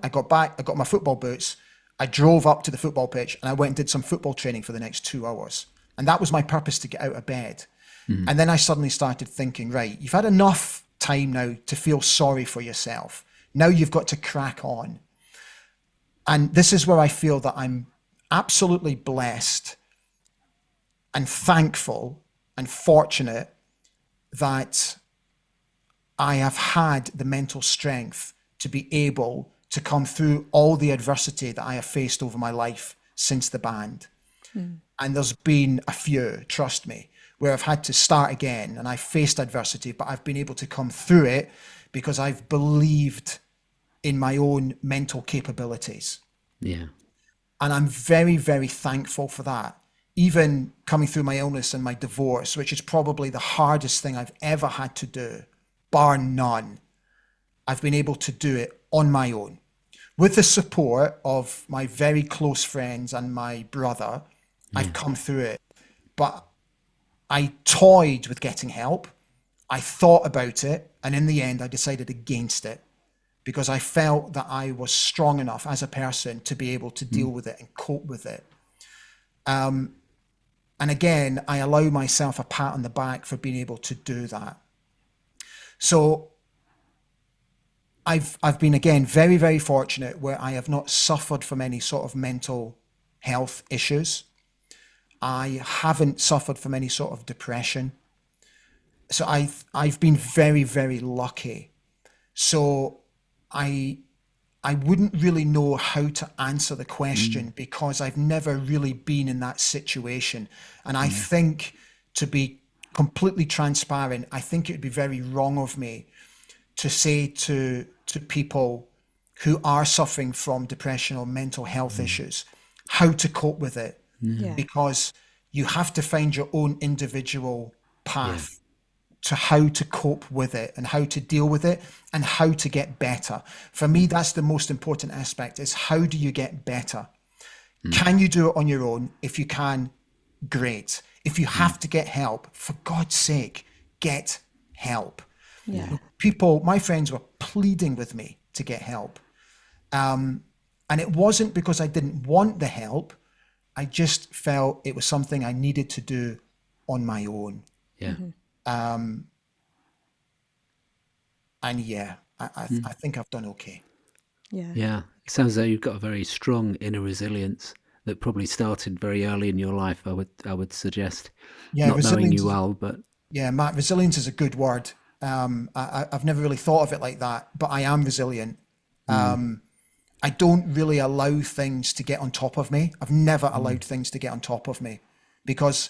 got back, I got my football boots, I drove up to the football pitch and I went and did some football training for the next 2 hours. And that was my purpose, to get out of bed. Mm-hmm. And then I suddenly started thinking, right, you've had enough time now to feel sorry for yourself. Now you've got to crack on. And this is where I feel that I'm absolutely blessed and thankful and fortunate that I have had the mental strength to be able to come through all the adversity that I have faced over my life since the band. Mm. And there's been a few, trust me, where I've had to start again and I faced adversity, but I've been able to come through it because I've believed in my own mental capabilities. Yeah. And I'm very, very thankful for that. Even coming through my illness and my divorce, which is probably the hardest thing I've ever had to do, bar none, I've been able to do it on my own. With the support of my very close friends and my brother, I've come through it. But I toyed with getting help. I thought about it. And in the end, I decided against it because I felt that I was strong enough as a person to be able to deal with it and cope with it. And again, I allow myself a pat on the back for being able to do that. So I've been, again, very, very fortunate where I have not suffered from any sort of mental health issues. I haven't suffered from any sort of depression. So I've been very, very lucky. So I wouldn't really know how to answer the question because I've never really been in that situation. And I think, to be completely transparent, I think it would be very wrong of me to say to people who are suffering from depression or mental health issues how to cope with it, because you have to find your own individual path. to how to cope with it and how to deal with it and how to get better. For me, that's the most important aspect, is how do you get better? Can you do it on your own? If you can, great. If you have to get help, for God's sake, get help. Yeah. People, my friends were pleading with me to get help. And it wasn't because I didn't want the help. I just felt it was something I needed to do on my own. Yeah. And yeah, I think I've done okay. Yeah. Yeah. It sounds like you've got a very strong inner resilience that probably started very early in your life, I would suggest. Yeah, Not knowing resilience you is- well, but Yeah, Matt, resilience is a good word. I've never really thought of it like that, but I am resilient. I don't really allow things to get on top of me. I've never allowed things to get on top of me, because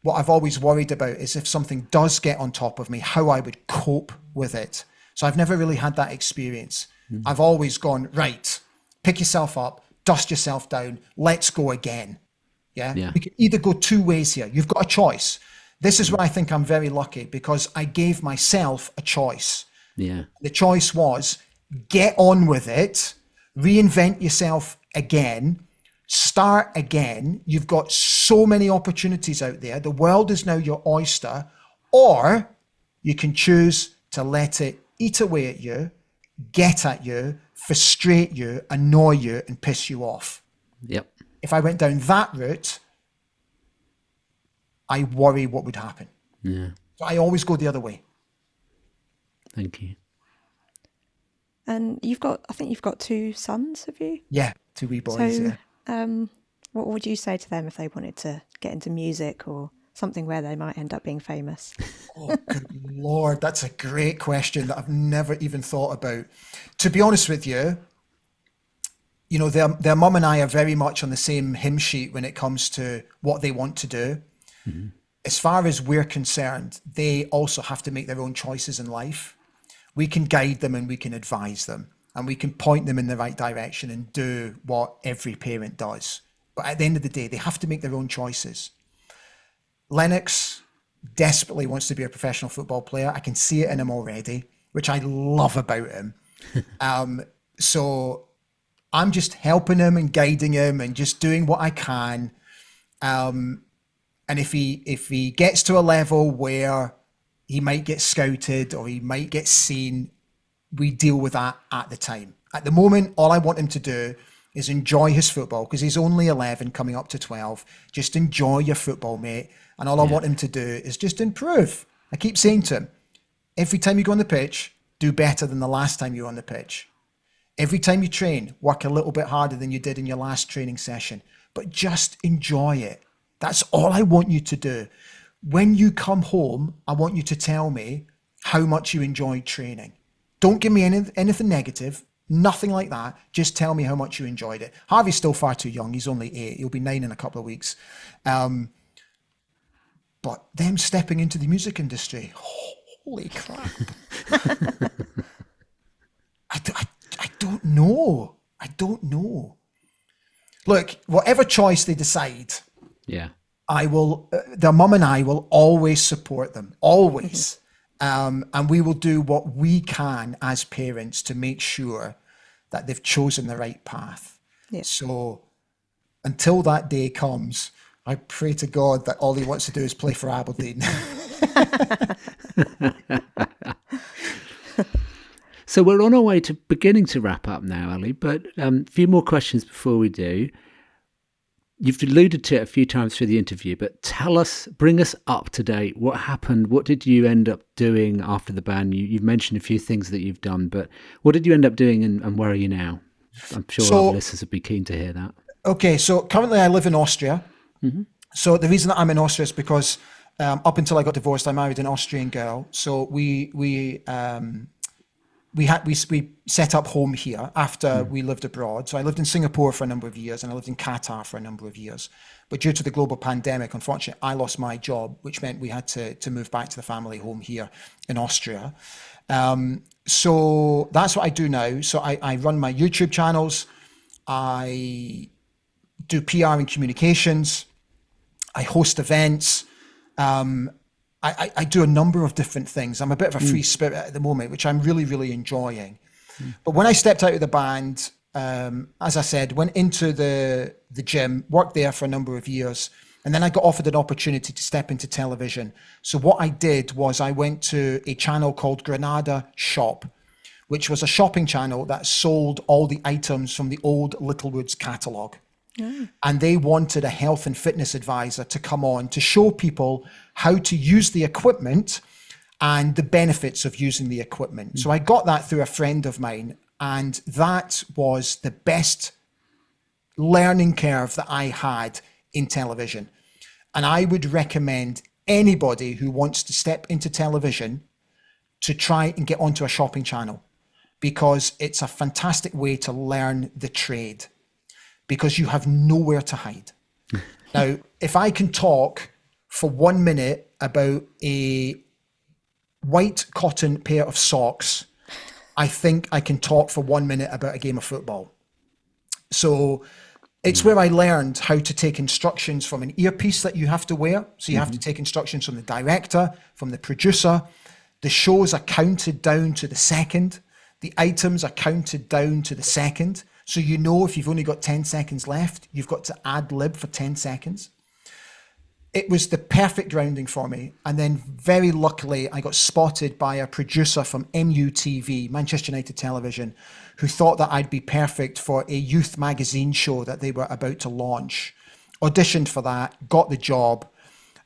what I've always worried about is if something does get on top of me, how I would cope with it. So I've never really had that experience. I've always gone, right, pick yourself up, dust yourself down, let's go again. Yeah. Yeah. We can either go two ways here. You've got a choice. This is where I think I'm very lucky, because I gave myself a choice. yeah. The choice was get on with it, reinvent yourself again, start again. You've got so many opportunities out there. The world is now your oyster. Or you can choose to let it eat away at you, get at you, frustrate you, annoy you, and piss you off. Yep. If I went down that route, I worry what would happen. Yeah. So I always go the other way. Thank you. And I think you've got 2 sons, have you? Yeah, two wee boys. So, Yeah. what would you say to them if they wanted to get into music or something where they might end up being famous? Oh, good Lord, that's a great question that I've never even thought about. To be honest with you, you know, their mum and I are very much on the same hymn sheet when it comes to what they want to do. As far as we're concerned, they also have to make their own choices in life. We can guide them and we can advise them and we can point them in the right direction and do what every parent does. But at the end of the day, they have to make their own choices. Lennox desperately wants to be a professional football player. I can see it in him already, which I love about him. So I'm just helping him and guiding him and just doing what I can. And if he gets to a level where he might get scouted or he might get seen, we deal with that at the time. At the moment, all I want him to do is enjoy his football, because he's only 11 coming up to 12. Just enjoy your football, mate. And all I want him to do is just improve. I keep saying to him, every time you go on the pitch, do better than the last time you were on the pitch. Every time you train, work a little bit harder than you did in your last training session, but just enjoy it. That's all I want you to do. When you come home, I want you to tell me how much you enjoyed training. Don't give me anything negative, nothing like that. Just tell me how much you enjoyed it. Harvey's still far too young. He's only 8. He'll be 9 in a couple of weeks. But them stepping into the music industry, holy crap. I don't know. I don't know. Look, whatever choice they decide, Yeah. I will, their mum and I will always support them, always. And we will do what we can as parents to make sure that they've chosen the right path. Yeah. So until that day comes, I pray to God that all he wants to do is play for Aberdeen. So we're on our way to beginning to wrap up now, Ali, but a few more questions before we do. You've alluded to it a few times through the interview, but bring us up to date. What happened? What did you end up doing after the ban? You've mentioned a few things that you've done, but what did you end up doing and where are you now? I'm sure our listeners would be keen to hear that. Okay, so currently I live in Austria. Mm-hmm. So the reason that I'm in Austria is because up until I got divorced, I married an Austrian girl. So we set up home here after we lived abroad. So I lived in Singapore for a number of years and I lived in Qatar for a number of years. But due to the global pandemic, unfortunately, I lost my job, which meant we had to move back to the family home here in Austria. So that's what I do now. So I run my YouTube channels. I do PR and communications. I host events. I do a number of different things. I'm a bit of a free spirit at the moment, which I'm really, really enjoying. But when I stepped out of the band, as I said, went into the gym, worked there for a number of years, and then I got offered an opportunity to step into television. So what I did was I went to a channel called Granada Shop, which was a shopping channel that sold all the items from the old Littlewoods catalogue. And they wanted a health and fitness advisor to come on to show people how to use the equipment and the benefits of using the equipment. So I got that through a friend of mine, and that was the best learning curve that I had in television. And I would recommend anybody who wants to step into television to try and get onto a shopping channel, because it's a fantastic way to learn the trade, because you have nowhere to hide. Now, if I can talk for 1 minute about a white cotton pair of socks, I think I can talk for 1 minute about a game of football. So it's where I learned how to take instructions from an earpiece that you have to wear. So you have to take instructions from the director, from the producer. The shows are counted down to the second. The items are counted down to the second. So you know if you've only got 10 seconds left, you've got to ad lib for 10 seconds. It was the perfect grounding for me. And then very luckily, I got spotted by a producer from MUTV, Manchester United Television, who thought that I'd be perfect for a youth magazine show that they were about to launch. Auditioned for that, got the job.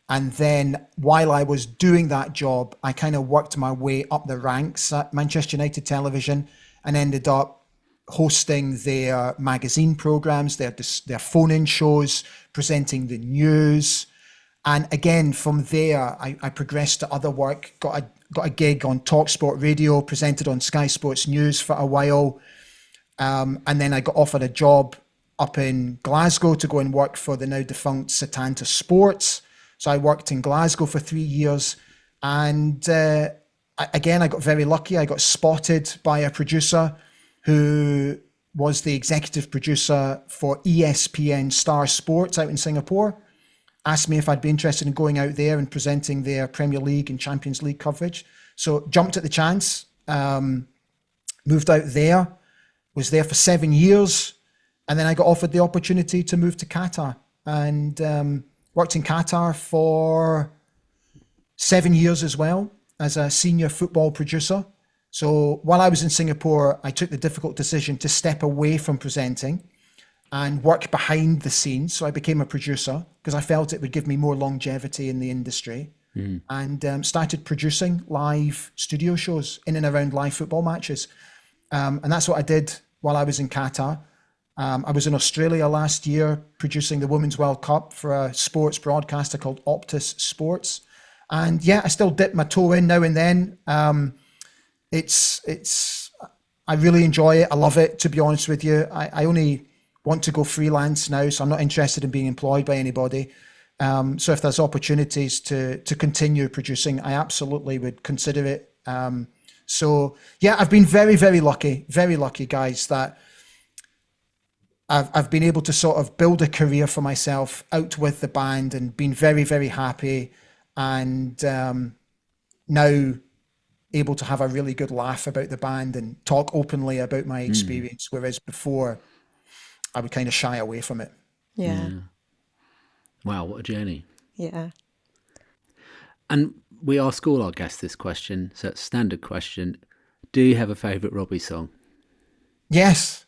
And then while I was doing that job, I kind of worked my way up the ranks at Manchester United Television and ended up hosting their magazine programs, their phone-in shows, presenting the news. And again, from there, I progressed to other work, got a gig on TalkSport Radio, presented on Sky Sports News for a while. And then I got offered a job up in Glasgow to go and work for the now defunct Setanta Sports. So I worked in Glasgow for 3 years. And again, I got very lucky. I got spotted by a producer who was the executive producer for ESPN Star Sports out in Singapore. Asked me if I'd be interested in going out there and presenting their Premier League and Champions League coverage. So jumped at the chance, moved out there, was there for 7 years. And then I got offered the opportunity to move to Qatar, and worked in Qatar for 7 years as well as a senior football producer. So while I was in Singapore, I took the difficult decision to step away from presenting and work behind the scenes. So I became a producer because I felt it would give me more longevity in the industry, and started producing live studio shows in and around live football matches. And that's what I did while I was in Qatar. I was in Australia last year producing the Women's World Cup for a sports broadcaster called Optus Sports. And yeah, I still dip my toe in now and then. I really enjoy it. I love it, to be honest with you. I only want to go freelance now, so I'm not interested in being employed by anybody. So if there's opportunities to continue producing, I absolutely would consider it. So yeah, I've been very, very lucky, guys, that I've been able to sort of build a career for myself out with the band, and been very, very happy, and now able to have a really good laugh about the band and talk openly about my experience, whereas before I would kind of shy away from it. Yeah. Wow, what a journey. Yeah. And we ask all our guests this question, so it's a standard question. Do you have a favourite Robbie song? Yes,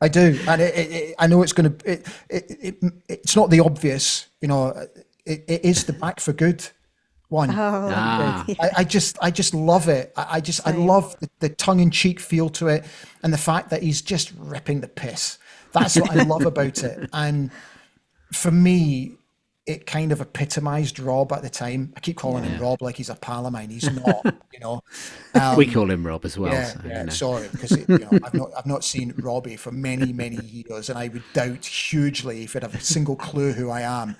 I do. And I know it's going to, it's not the obvious, you know, it is the Back for Good one. I just love it. I love the tongue-in-cheek feel to it, and the fact that he's just ripping the piss. That's what I love about it. And for me, it kind of epitomized Rob at the time. I keep calling him Rob like he's a pal of mine. He's not, you know. We call him Rob as well. Sorry, because I've not seen Robbie for many, many years, and I would doubt hugely if he'd have a single clue who I am.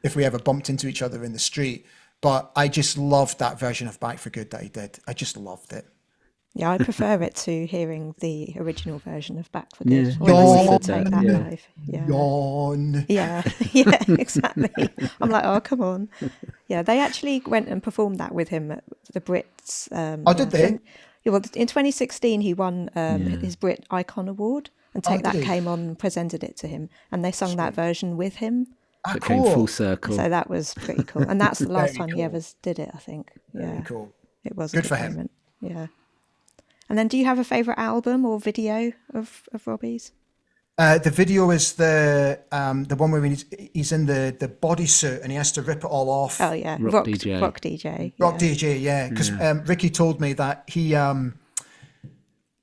If we ever bumped into each other in the street. But I just loved that version of Back for Good that he did. I just loved it. Yeah, I prefer it to hearing the original version of Back for Yeah. Good. Or when we Yawn. take that Yeah. live. Yeah. Yawn. Yeah, yeah, exactly. I'm like, oh, come on. Yeah, they actually went and performed that with him at the Brits. Oh, did they? Yeah, well, in 2016, he won Yeah. his Brit Icon Award, and Oh, Take did That he? came on and presented it to him, and they sung that version with him. Ah, It came full cool. circle. So that was pretty cool. And that's the last Very time he cool. ever did it, I think. Very Yeah, cool. it was a Good good for him. moment. Yeah. And then do you have a favourite album or video of Robbie's? The video is the one where he's in the bodysuit and he has to rip it all off. Oh, yeah. Rock DJ. Rock DJ. Rock yeah. DJ, yeah. Because Ricky told me that he... now,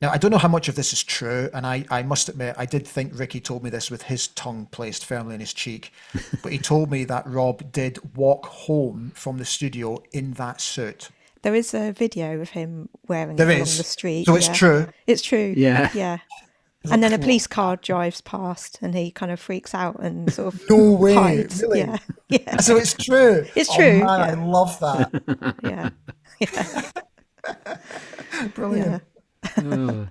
I don't know how much of this is true, and I must admit, I did think Ricky told me this with his tongue placed firmly in his cheek, but he told me that Rob did walk home from the studio in that suit. There is a video of him wearing There it along is. the street. So it's true. It's true. Yeah. Yeah. And then a police car drives past and he kind of freaks out and sort of No way, hides. really? Yeah. Yeah. So it's true. It's Oh, true, man, yeah. I love that. Yeah. Yeah. Brilliant. Oh.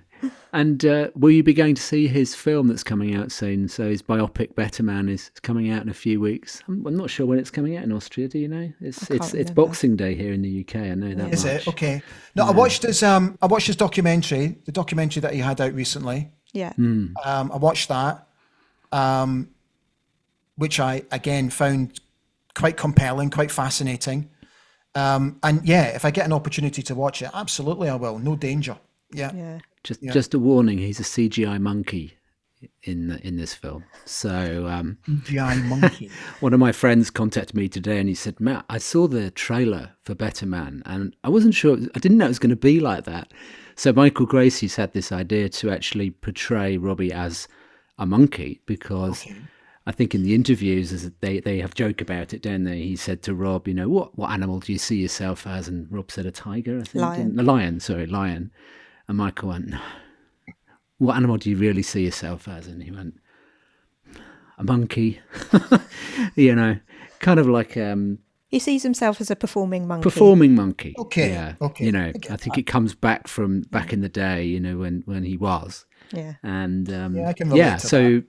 And will you be going to see his film that's coming out soon? So his biopic Better Man is coming out in a few weeks. I'm not sure when it's coming out in Austria. Do you know? It's remember. Boxing Day here in the UK. I know that Is much. it? Okay. No, I watched his documentary, the documentary that he had out recently. Yeah. I watched that, which I again found quite compelling, quite fascinating. And yeah, if I get an opportunity to watch it, absolutely I will. No danger. Yeah. Yeah. Just a warning. He's a CGI monkey in this film. So CGI monkey. one of my friends contacted me today and he said, Matt, I saw the trailer for Better Man and I wasn't sure. I didn't know it was going to be like that. So Michael Gracie's had this idea to actually portray Robbie as a monkey because I think in the interviews they have joke about it, don't they? He said to Rob, you know, what animal do you see yourself as? And Rob said a tiger, I think. Lion. A lion, sorry, lion. And Michael went, no. What animal do you really see yourself as? And he went, a monkey. You know, kind of like He sees himself as a performing monkey. performing monkey. Okay, Yeah. okay, You know, I get I think that. it comes back from back in the day, you know, when he was. Yeah. And Yeah, I can relate to so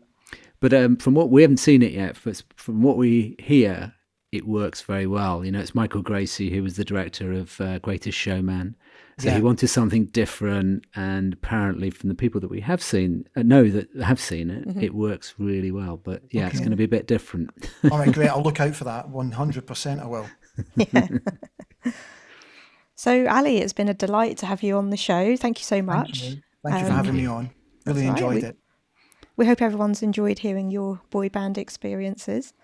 but from what we haven't seen it yet, but from what we hear, it works very well. You know, it's Michael Gracie who was the director of Greatest Showman. So he wanted something different, and apparently from the people that we have seen, have seen it, it works really well. But yeah, it's going to be a bit different. All right, great. I'll look out for that. 100% I will. Yeah. So, Ali, it's been a delight to have you on the show. Thank you so much. Thank you for having me on. Really That's all right. enjoyed it. We hope everyone's enjoyed hearing your boy band experiences.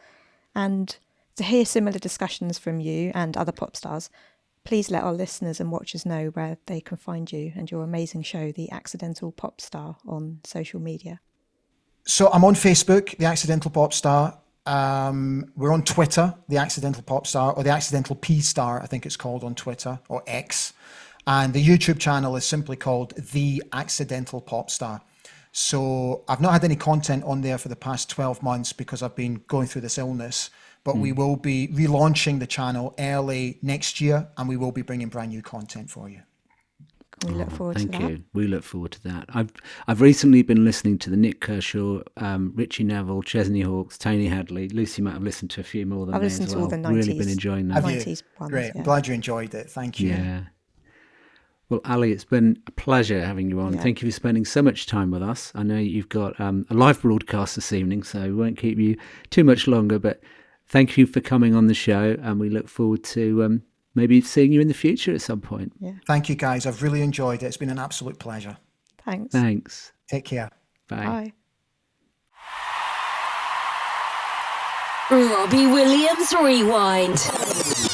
And to hear similar discussions from you and other pop stars, please let our listeners and watchers know where they can find you and your amazing show, The Accidental Pop Star, on social media. So I'm on Facebook, The Accidental Pop Star. We're on Twitter, The Accidental Pop Star, or The Accidental P Star, I think it's called on Twitter, or X. And the YouTube channel is simply called The Accidental Pop Star. So I've not had any content on there for the past 12 months because I've been going through this illness. But we will be relaunching the channel early next year, and we will be bringing brand new content for you. We look forward to that. Thank you. We look forward to that. I've recently been listening to the Nick Kershaw, Richie Neville, Chesney Hawkes, Tony Hadley. Lucy might have listened to a few more than I've me listened as to well. all the 90s. Really been enjoying that. Have you? 90s ones, Great. yeah. I'm glad you enjoyed it. Thank you. Yeah. Well, Ali, it's been a pleasure having you on. Yeah. Thank you for spending so much time with us. I know you've got a live broadcast this evening, so we won't keep you too much longer, but thank you for coming on the show, and we look forward to maybe seeing you in the future at some point. Yeah. Thank you, guys. I've really enjoyed it. It's been an absolute pleasure. Thanks. Thanks. Take care. Bye. Bye. Robbie Williams Rewind.